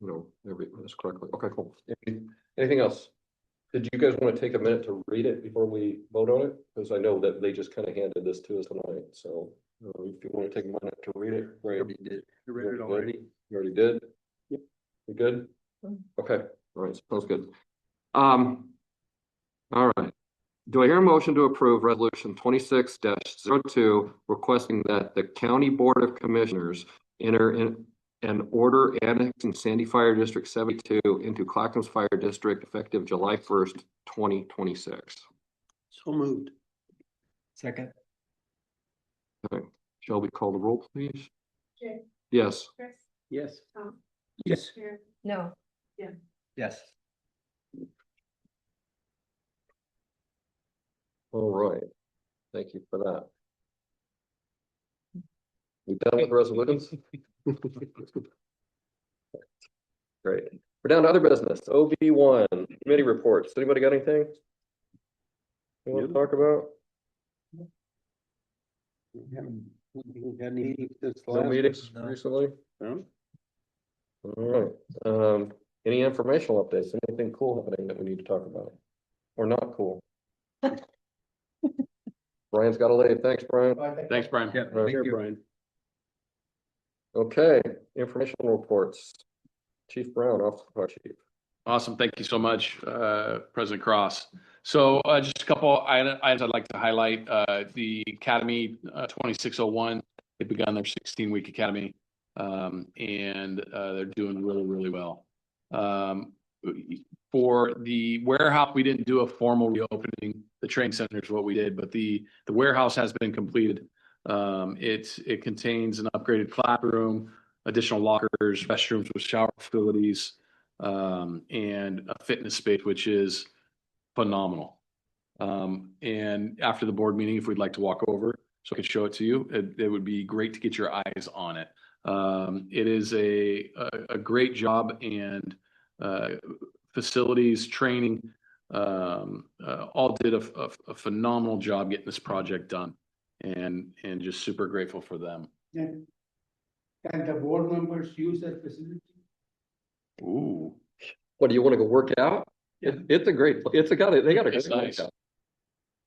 this correctly. Okay, cool. Anything else? Did you guys want to take a minute to read it before we vote on it? Because I know that they just kind of handed this to us tonight. So if you want to take a minute to read it, great. You read it already? You already did? Yep. You good? Okay, all right, sounds good. All right. Do I hear a motion to approve resolution 26-02 requesting that the County Board of Commissioners enter in an order annexing Sandy Fire District 72 into Clackamas Fire District effective July 1st, 2026? So moved. second, Okay. Shall we call the roll, please? Jay. Yes. Chris. Yes. Tom. Yes. Sharon. No, yes. All right. Thank you for that. We done with resolutions? Great. We're down to other business. OB1 committee reports. Anybody got anything you want to talk about? We haven't had any meetings since the No last. meetings No. recently? No? All right. Any informational updates? Anything cool happening that we need to talk about? Or not cool? Brian's got a lead. Thanks, Brian. Thanks, Brian. Yeah, Right. here, Brian. Okay, informational reports. Chief Brown, off the fire chief. Awesome. Thank you so much, President Cross. So just a couple items I'd like to highlight. The Academy 2601, they've begun their 16-week academy, and they're doing really, really well. for the warehouse, we didn't do a formal reopening. The training center is what we did, but the warehouse has been completed. It contains an upgraded classroom, additional lockers, restrooms with shower facilities, and a fitness space, which is phenomenal. And after the board meeting, if we'd like to walk over, so I could show it to you, it would be great to get your eyes on it. It is a great job, and facilities, training, all did a phenomenal job getting this project done, and just super grateful for them. And the board members use that facility? Ooh, What, do you want to go work out? It's a great, they got a great It's nice. workout.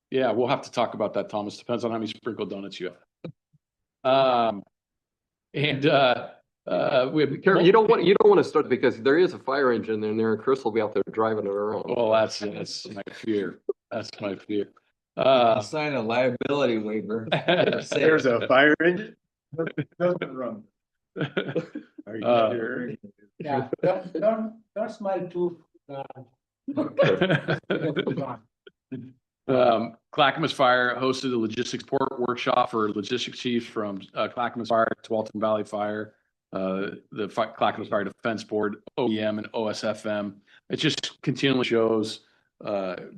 Yeah, we'll have to talk about that, Thomas. Depends on how many sprinkled donuts you have. We Careful, you don't want to start, because there is a fire engine in there, and Chris will be out there driving it around. Well, that's my fear. That's my fear. Sign a liability waiver. There's a fire engine? Doesn't run. Are you Uh, sure? Yeah, don't smile too. Clackamas Fire hosted a logistics support workshop for logistics chiefs from Clackamas Fire, Tualatin Valley Fire, Clackamas Fire Defense Board, OEM, and OSFM. It just continually shows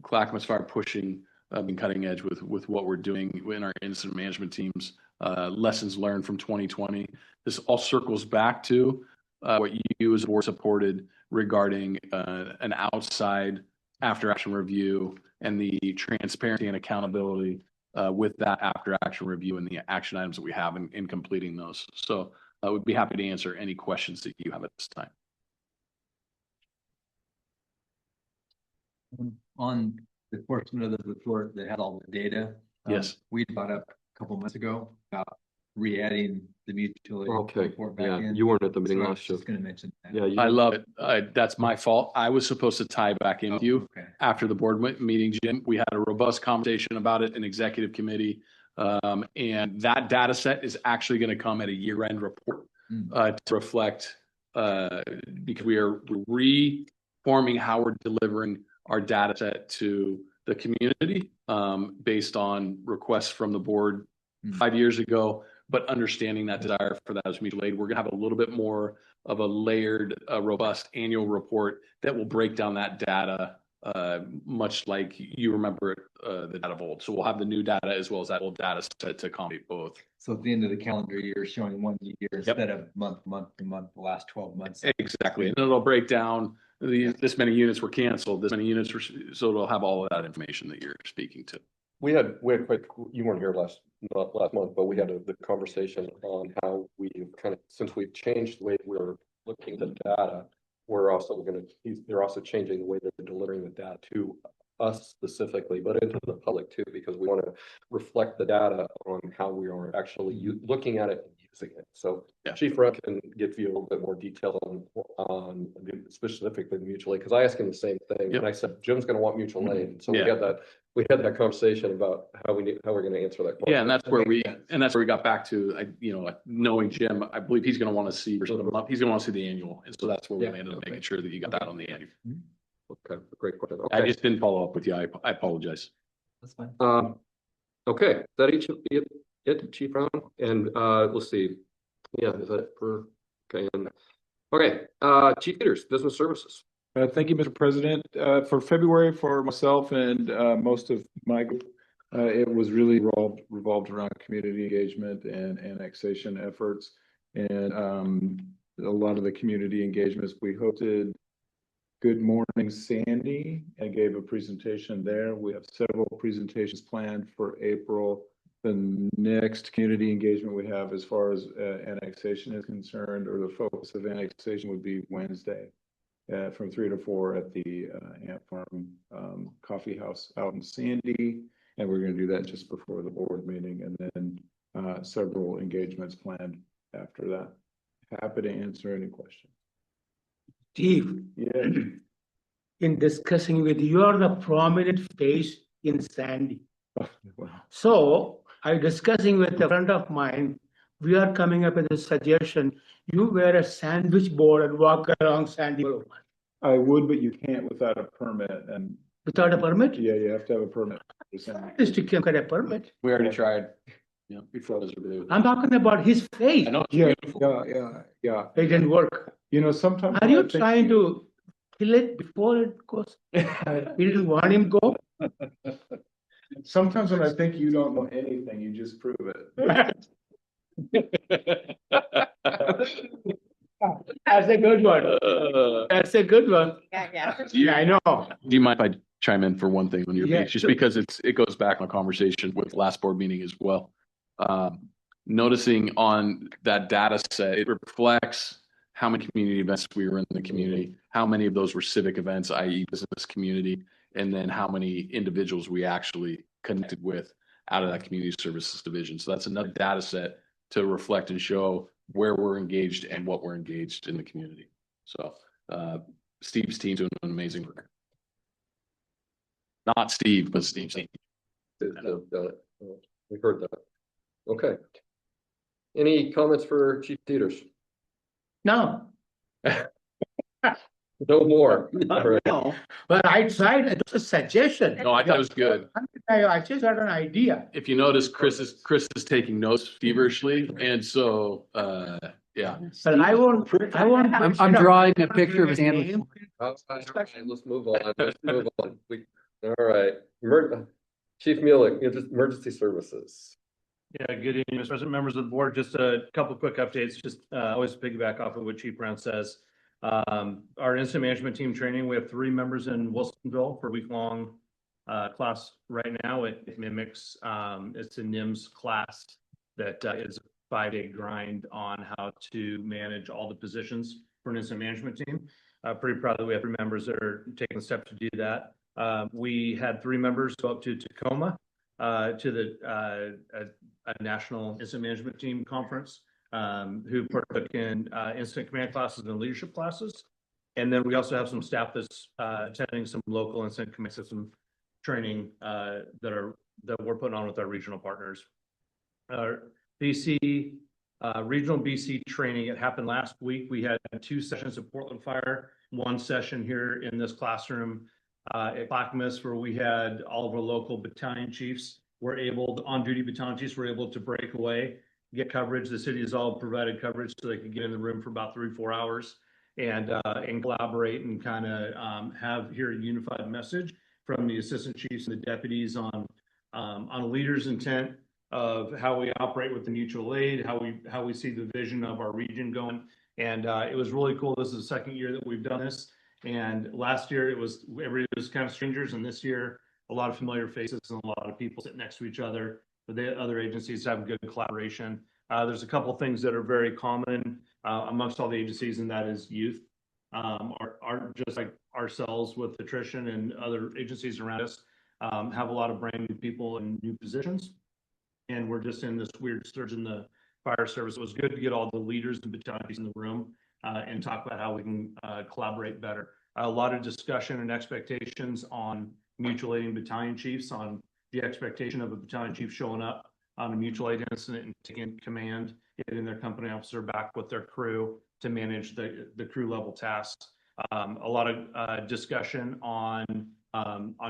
Clackamas Fire pushing and cutting edge with what we're doing in our incident management teams. Lessons learned from 2020. This all circles back to what you as a board supported regarding an outside after action review and the transparency and accountability with that after action review and the action items that we have in completing those. So I would be happy to answer any questions that you have at this time. On the portion of the report that had all the data. Yes. We brought up a couple months ago about re-adding the mutual aid Okay, report back yeah, in. you weren't at the So meeting I was last year. just gonna mention that. Yeah, I love it. That's my fault. I was supposed to tie back in with you. Okay. After the board meeting, Jim, we had a robust conversation about it in executive committee. And that data set is actually going to come at a year-end report to reflect, because we are reforming how we're delivering our data set to the community based on requests from the board 5 years ago, but understanding that desire for that as mutual aid. We're gonna have a little bit more of a layered, robust annual report that will break down that data, much like you remember the data of old. So we'll have the new data as well as that old data set to accommodate both. So at the end of the calendar year, showing 1 year instead of month to month, the last 12 months. Exactly, and it'll break down this many units were canceled, this many units were, so it'll have all of that information that you're speaking to. We had quite, you weren't here last month, but we had the conversation on how we kind of, since we've changed the way we're looking at the data, they're also changing the way they're delivering the data to us specifically, but into the public too, because we want to reflect the data on how we are actually looking at it and using it. So Yeah. Chief Ruck can give you a little bit more detail on specifically the mutual aid, because I asked him the same thing, and I said, Jim's going to want mutual aid. So we had that conversation about how we're going to answer that question. Yeah, and that's where we got back to, knowing Jim, I believe he's going to want to see, he's going to want to see the annual. And so that's where we landed on making sure that you got that on the annual. Okay, great question. I Okay. just didn't follow up with you. I apologize. That's fine. Okay, is that it, Chief Brown? And let's see. Yeah, is that for, okay. Chief Peters, Business Services. Thank you, Mr. President. For February, for myself and most of my group, it was really revolved around community engagement and annexation efforts. And a lot of the community engagements, we hosted Good Morning Sandy and gave a presentation there. We have several presentations planned for April. The next community engagement we have as far as annexation is concerned, or the focus of annexation, would be Wednesday from 3 to 4 at the Ant Farm Coffee House out in Sandy. And we're going to do that just before the board meeting, and then several engagements planned after that. Happy to answer any questions. Steve, Yeah. in discussing with you, are the prominent face in Sandy. Wow. So I discussing with a friend of mine, we are coming up with a suggestion. You wear a sandwich board and walk around Sandy. I would, but you can't without a permit and, Without a permit? yeah, you have to have a permit. District can get a permit. We already tried. Yeah, we froze over there. I'm talking about his face. I know. It's Yeah, beautiful. yeah. It didn't work. You know, sometimes. Are when you I think- trying to kill it before it goes? You didn't want him go? Sometimes when I think you don't know anything, you just prove it. That's a good one. That's a good one. Yeah. Yeah, I know. Do you mind if I chime in for one thing on your Yeah, piece? Just sure. because it goes back on a conversation with last board meeting as well. Noticing on that data set, it reflects how many community events we were in the community, how many of those were civic events, i.e. business community, and then how many individuals we actually connected with out of that community services division. So that's another data set to reflect and show where we're engaged and what we're engaged in the community. So Steve's team's doing an amazing work. Not Steve, but Steve's team. Got it. We heard that. Okay. Any comments for Chief Peters? No, No more. All right. no, but I tried, it was a suggestion. No, I thought it was good. I just had an idea. If you notice, Chris is taking notes feverishly, and so yeah. But I won't. I'm drawing a picture of his hand. Name. All right, let's move on. Let's move on. All right. Chief Mueller, emergency services. Yeah, good evening, Mr. President, members of the board. Just a couple quick updates, just always piggyback off of what Chief Brown says. Our incident management team training, we have 3 members in Wilsonville for week-long class right now. It mimics, it's a NIMS class that is a 5-day grind on how to manage all the positions for an incident management team. Pretty proud that we have 3 members that are taking the step to do that. We had 3 members go up to Tacoma to the a national incident management team conference who partook in incident command classes and leadership classes. And then we also have some staff that's attending some local incident command system training that we're putting on with our regional partners. BC regional BC training, it happened last week. We had 2 sessions at Portland Fire, 1 session here in this classroom at Clackamas, where we had all of our local battalion chiefs on-duty battalion chiefs were able to break away, get coverage. The city has all provided coverage so they could get in the room for about 3-4 hours and collaborate and kind of hear a unified message from the assistant chiefs and the deputies on a leader's intent of how we operate with the mutual aid, how we see the vision of our region going. And it was really cool. This is the 2nd year that we've done this. And last year everybody was kind of strangers, and this year a lot of familiar faces and a lot of people sit next to each other. But the other agencies have good collaboration. There's a couple of things that are very common amongst all the agencies, and that is youth are just like ourselves with attrition and other agencies around us have a lot of brand new people in new positions. And we're just in this weird surge in the fire service. It was good to get all the leaders and battalions in the room and talk about how we can collaborate better. A lot of discussion and expectations on mutual aiding battalion chiefs, on the expectation of a battalion chief showing up on a mutual aid incident and taking command, getting their company officer back with their crew to manage the crew level tasks. A lot of discussion on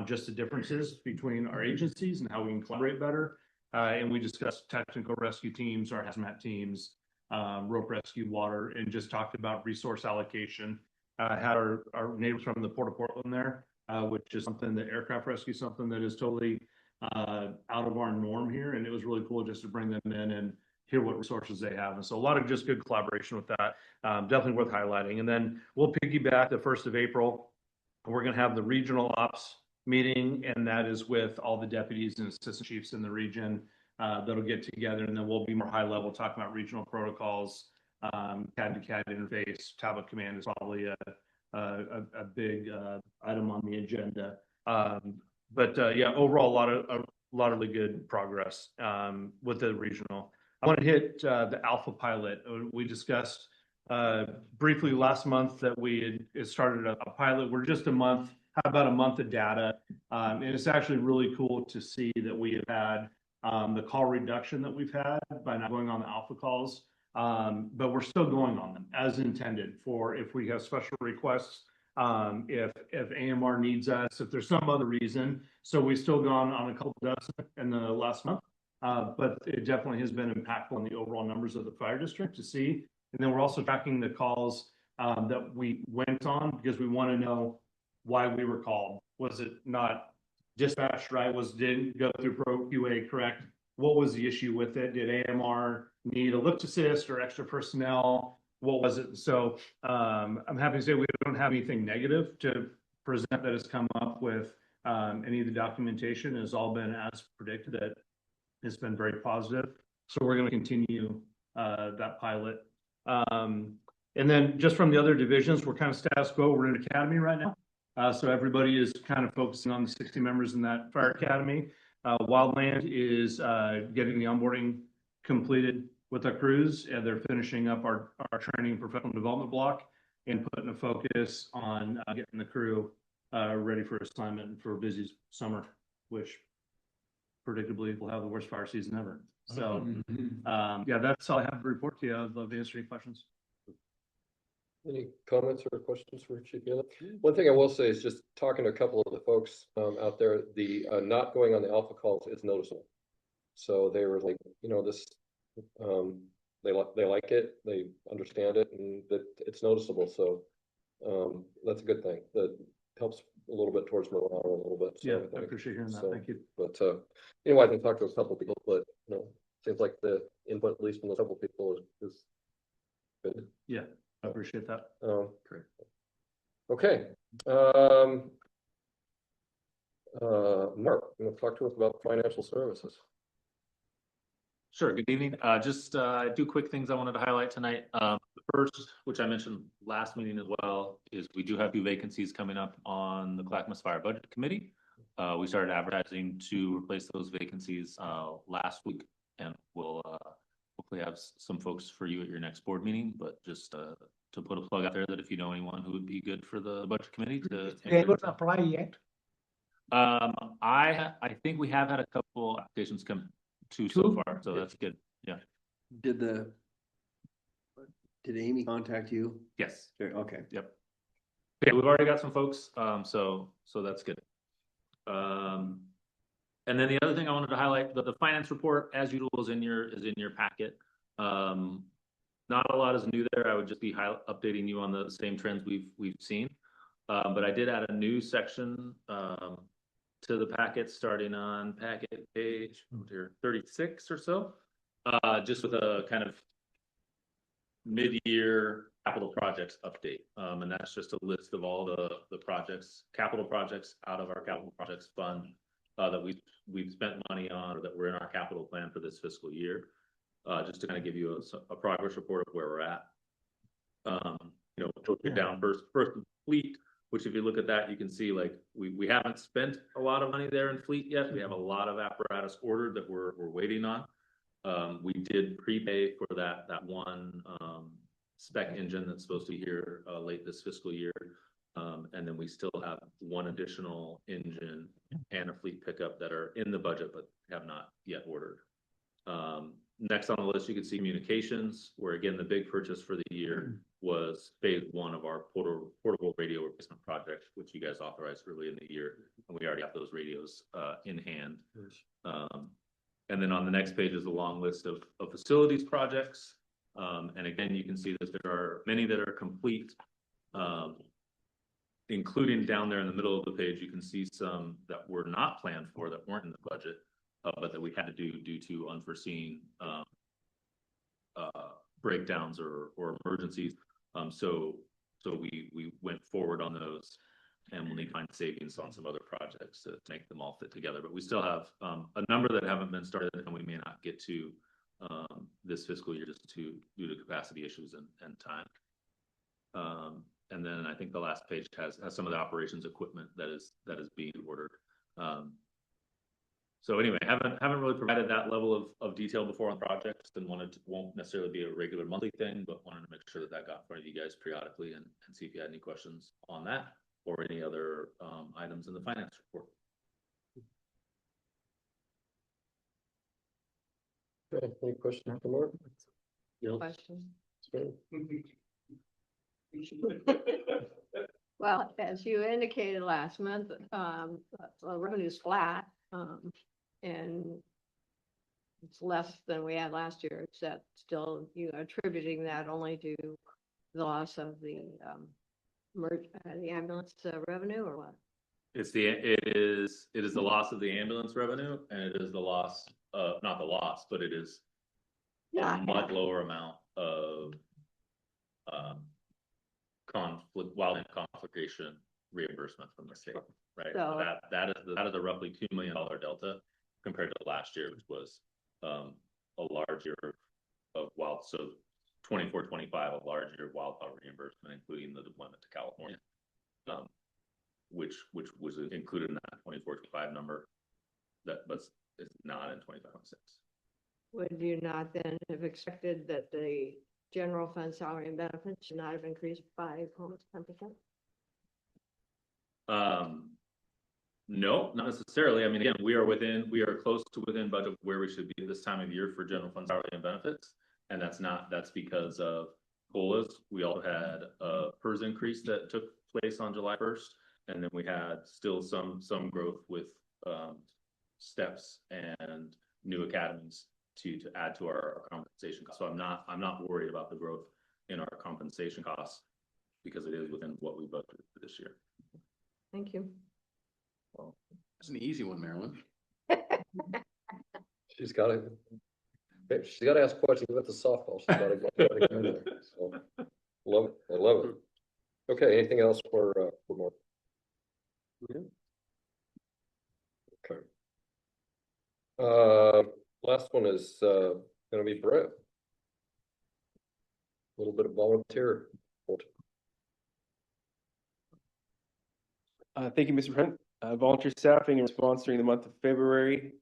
just the differences between our agencies and how we can collaborate better. And we discussed technical rescue teams, our hazmat teams, rope rescue, water, and just talked about resource allocation. Had our neighbors from the Port of Portland there, which is something that aircraft rescue, something that is totally out of our norm here. And it was really cool just to bring them in and hear what resources they have. And so a lot of just good collaboration with that. Definitely worth highlighting. And then we'll piggyback the 1st of April. We're going to have the regional ops meeting, and that is with all the deputies and assistant chiefs in the region that'll get together. And then we'll be more high level talking about regional protocols, CAD to CAD interface. Tablet command is probably a big item on the agenda. But yeah, overall, a lot of really good progress with the regional. I want to hit the Alpha pilot. We discussed briefly last month that we had started a pilot. We're just about a month of data. And it's actually really cool to see that we have had the call reduction that we've had by not going on the Alpha calls. But we're still going on them as intended for if we have special requests if AMR needs us, if there's some other reason. So we've still gone on a couple dozen in the last month. But it definitely has been impactful on the overall numbers of the fire district to see. And then we're also tracking the calls that we went on because we want to know why we were called. Was it not dispatched right? Didn't go through Pro QA correct? What was the issue with it? Did AMR need a lift assist or extra personnel? What was it? So I'm happy to say we don't have anything negative to present that has come up with any of the documentation. Has all been as predicted. That it's been very positive. So we're going to continue that pilot. And then just from the other divisions, we're kind of status quo. We're in academy right now. So everybody is kind of focusing on the 60 members in that fire academy. Wildland is getting the onboarding completed with our crews, and they're finishing up our training and professional development block and putting a focus on getting the crew ready for assignment for a busy summer, which predictably will have the worst fire season ever. So, yeah, that's all I have to report to you. I'd love to answer any questions. Any comments or questions for Chief Galen? One thing I will say is just talking to a couple of the folks out there, the not going on the alpha calls is noticeable. So they were like, you know, this, they like it, they understand it, and that it's noticeable. So that's a good thing. That helps a little bit towards morale a little bit. So Yeah, I appreciate hearing that. So, Thank you. But anyway, I can talk to a couple of people, but you know, seems like the input, at least from a couple of people, is good. Yeah, I appreciate that. Great. Okay. Mark, I'm going to talk to us about financial services. Sure, good evening. Just two quick things I wanted to highlight tonight. The first, which I mentioned last meeting as well, is we do have 2 vacancies coming up on the Clackamas Fire Budget Committee. We started advertising to replace those vacancies last week, and we'll hopefully have some folks for you at your next board meeting. But just to put a plug out there that if you know anyone who would be good for the budget committee to able to apply yet? I think we have had a couple applications come to so far, so that's good. Yeah. Did Amy contact you? Yes. Okay. Yep. Yeah, we've already got some folks, so that's good. And then the other thing I wanted to highlight, the finance report, as usual, is in your packet. Not a lot is new there. I would just be updating you on the same trends we've seen. But I did add a new section to the packet, starting on packet page 36 or so, just with a kind of mid-year capital projects update. And that's just a list of all the projects, capital projects out of our capital projects fund that we've spent money on, or that were in our capital plan for this fiscal year, just to kind of give you a progress report of where we're at. You know, down first fleet, which if you look at that, you can see like we haven't spent a lot of money there in fleet yet. We have a lot of apparatus ordered that we're waiting on. We did prepay for that one spec engine that's supposed to be here late this fiscal year. And then we still have one additional engine and a fleet pickup that are in the budget, but have not yet ordered. Next on the list, you can see communications, where again, the big purchase for the year was phase 1 of our portable radio replacement project, which you guys authorized early in the year. And we already have those radios in hand. And then on the next page is a long list of facilities projects. And again, you can see that there are many that are complete, including down there in the middle of the page. You can see some that were not planned for, that weren't in the budget, but that we had to do due to unforeseen breakdowns or emergencies. So we went forward on those, and we'll need to find savings on some other projects to make them all fit together. But we still have a number that haven't been started, and we may not get to this fiscal year just due to capacity issues and time. And then I think the last page has some of the operations equipment that is being ordered. So anyway, haven't really provided that level of detail before on projects, and won't necessarily be a regular monthly thing, but wanted to make sure that got in front of you guys periodically and see if you had any questions on that or any other items in the finance report. Okay, any questions for Mark? Question. Well, as you indicated last month, revenue's flat, and it's less than we had last year, except still you attributing that only to the loss of the the ambulance revenue or what? It is the loss of the ambulance revenue, and it is the loss of, not the loss, but it is a much lower amount of conflict, wildland conflagration reimbursement from the state, right? So So- that is a roughly $2 million delta compared to last year, which was a large year of wild, so 24-25, a large year of wildfire reimbursement, including the deployment to California, which was included in that 24-25 number, but is not in 25-26. Would you not then have expected that the general fund salary and benefits should not have increased by almost 10%? No, not necessarily. I mean, again, we are close to within budget where we should be this time of year for general fund salary and benefits. And that's because of COLAs. We also had a PERS increase that took place on July 1st. And then we had still some growth with steps and new academies to add to our compensation costs. So I'm not worried about the growth in our compensation costs because it is within what we budgeted for this year. Thank you. Well, that's an easy one, Marilyn. She's gotta ask questions with the softball. She's gotta go there. So, love it. I love it. Okay, anything else for more? Okay. Last one is gonna be Brett. A little bit of volunteer. Thank you, Mr. President. Volunteer staffing in response during the month of February.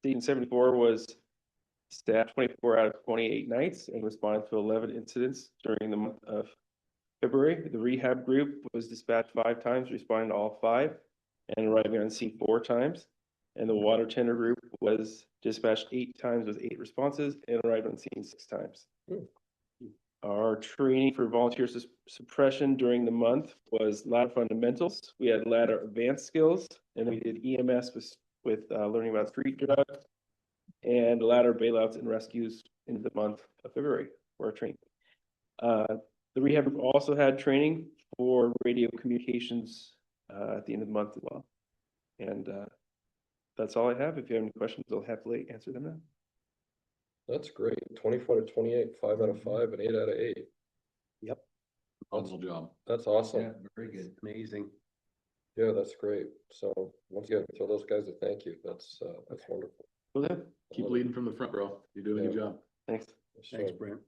Station 74 was staffed 24 out of 28 nights and responded to 11 incidents during the month of February. The rehab group was dispatched 5 times, responding to all 5, and arriving on scene 4 times. And the water tender group was dispatched 8 times with 8 responses and arrived on scene 6 times. Our training for volunteer suppression during the month was ladder fundamentals. We had ladder advanced skills, and we did EMS with learning about street drugs and ladder bailouts and rescues in the month of February for our training. The rehab group also had training for radio communications at the end of the month as well. And that's all I have. If you have any questions, I'll happily answer them now. That's great. 24 to 28, 5 out of 5 and 8 out of 8. Yep. Awesome job. That's awesome. Yeah, very good. Amazing. Yeah, that's great. So once again, tell those guys a thank you. That's wonderful. Go ahead. Keep leading from the front row. You're doing a good job. Thanks. Thanks, Brent.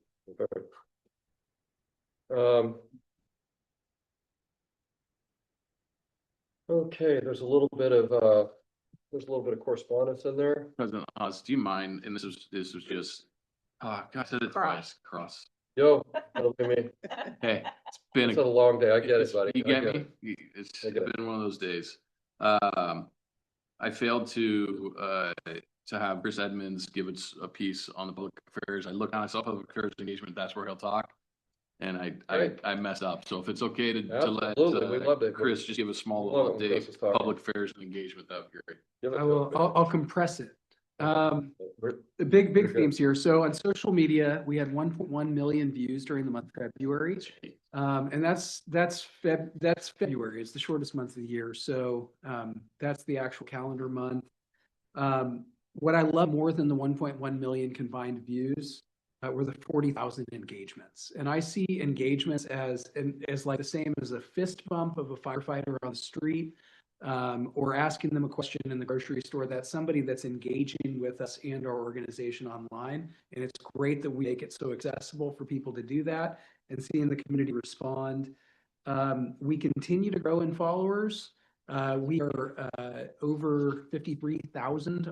Okay. Okay, there's a little bit of correspondence in there. President Oz, do you mind? And this was just, God, I said it twice. Cross. Yo, that'll be me. Hey, it's been It's a long day. I get it, it's- buddy. You I get get me? it. It's I get it. been one of those days. I failed to have Chris Edmonds give us a piece on the public affairs. I looked down, I saw public affairs engagement. That's where he'll talk. And I messed up. So if it's okay to let Absolutely. We loved it. Chris just give a small Love little it when Chris is update, talking. public affairs and engagement, that would be great. Give it I to will, him. I'll compress it. We're- The big Very good. themes here. So on social media, we had 1.1 million views during the month of February. And that's February. It's the shortest month of the year. So that's the actual calendar month. What I love more than the 1.1 million combined views were the 40,000 engagements. And I see engagements as like the same as a fist bump of a firefighter on the street, or asking them a question in the grocery store. That's somebody that's engaging with us and our organization online. And it's great that we make it so accessible for people to do that and seeing the community respond. We continue to grow in followers. We are over 53,000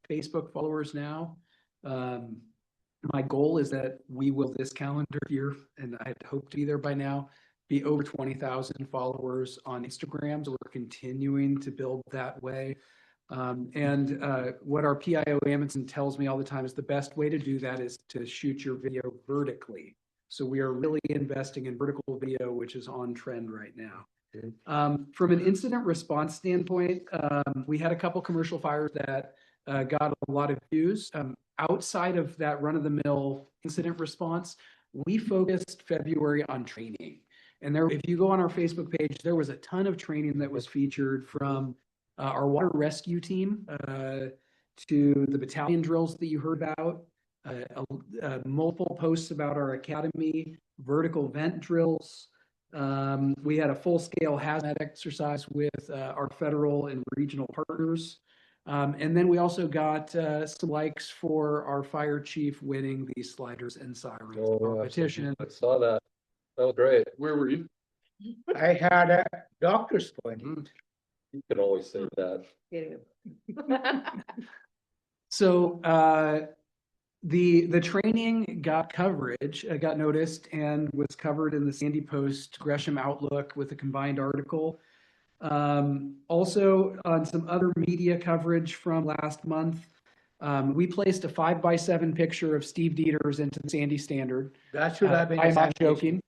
Facebook followers now. My goal is that we will this calendar year, and I hope to be there by now, be over 20,000 followers on Instagram. So we're continuing to build that way. And what our PIO Amundsen tells me all the time is the best way to do that is to shoot your video vertically. So we are really investing in vertical video, which is on trend right now. From an incident response standpoint, we had a couple commercial fires that got a lot of views. Outside of that run-of-the-mill incident response, we focused February on training. And there, if you go on our Facebook page, there was a ton of training that was featured from our water rescue team to the battalion drills that you heard about, multiple posts about our academy, vertical vent drills. We had a full-scale hazmat exercise with our federal and regional partners. And then we also got some likes for our fire chief winning the sliders and sirens competition. I saw that. That was great. Where were you? I had a doctor's appointment. You can always say that. So the training got coverage, got noticed and was covered in the Sandy Post Gresham Outlook with a combined article. Also on some other media coverage from last month, we placed a 5x7 picture of Steve Dieters into the Sandy Standard. That should have been. I'm not joking.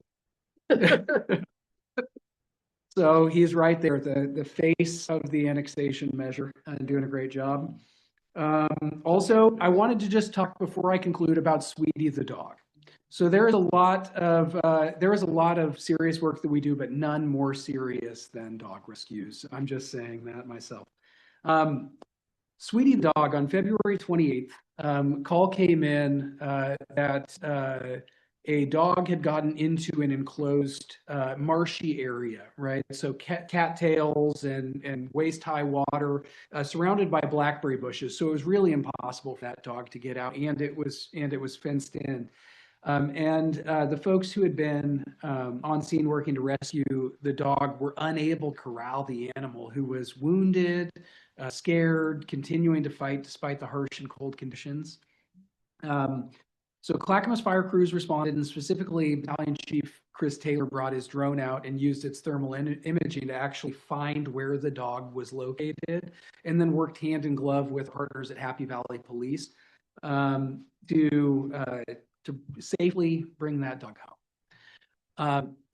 So he's right there, the face of the annexation measure, and doing a great job. Also, I wanted to just talk before I conclude about Sweetie the dog. So there is a lot of serious work that we do, but none more serious than dog rescues. I'm just saying that myself. Sweetie the dog, on February 28th, call came in that a dog had gotten into an enclosed marshy area, right? So cattails and waist-high water surrounded by blackberry bushes. So it was really impossible for that dog to get out, and it was fenced in. The folks who had been on scene working to rescue the dog were unable to corral the animal, who was wounded, scared, continuing to fight despite the harsh and cold conditions. So Clackamas fire crews responded, and specifically Battalion Chief Chris Taylor brought his drone out and used its thermal imaging to actually find where the dog was located, and then worked hand in glove with partners at Happy Valley Police to safely bring that dog home.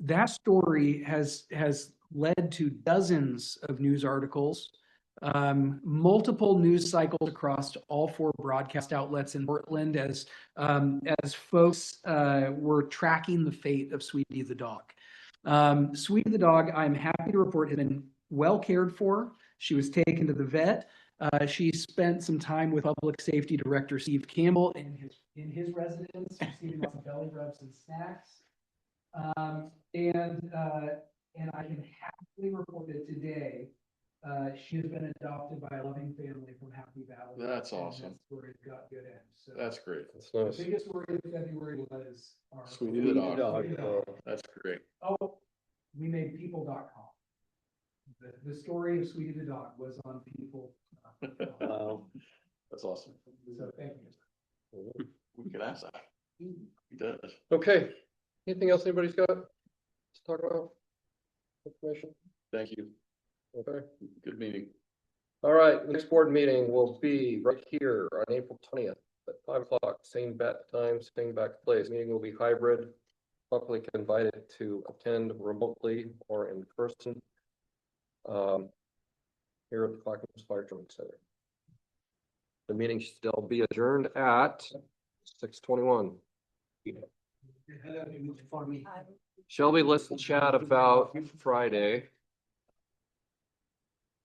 That story has led to dozens of news articles, multiple news cycles across all 4 broadcast outlets in Portland as folks were tracking the fate of Sweetie the dog. Sweetie the dog, I'm happy to report, has been well cared for. She was taken to the vet. She spent some time with Public Safety Director Steve Campbell in his residence, receiving lots of belly rubs and snacks. And I can happily report that today she has been adopted by a loving family from Happy Valley. That's awesome. That's where it got good end. So That's great. That's nice. the biggest story of February was our Sweetie the dog. Sweetie the dog. That's great. Oh, we made people.com. The story of Sweetie the dog was on people. Wow. That's awesome. So thank you. We could ask that. He does. Okay. Anything else anybody's got to talk about? Information? Thank you. Okay. Good meeting. All right. Next board meeting will be right here on April 20th at 5 o'clock. Same bat time, same back place. Meeting will be hybrid. Public invited to attend remotely or in person. Here at the Clackamas Fire Training Center. The meeting should still be adjourned at 6:21. Shelby, let's chat about Friday.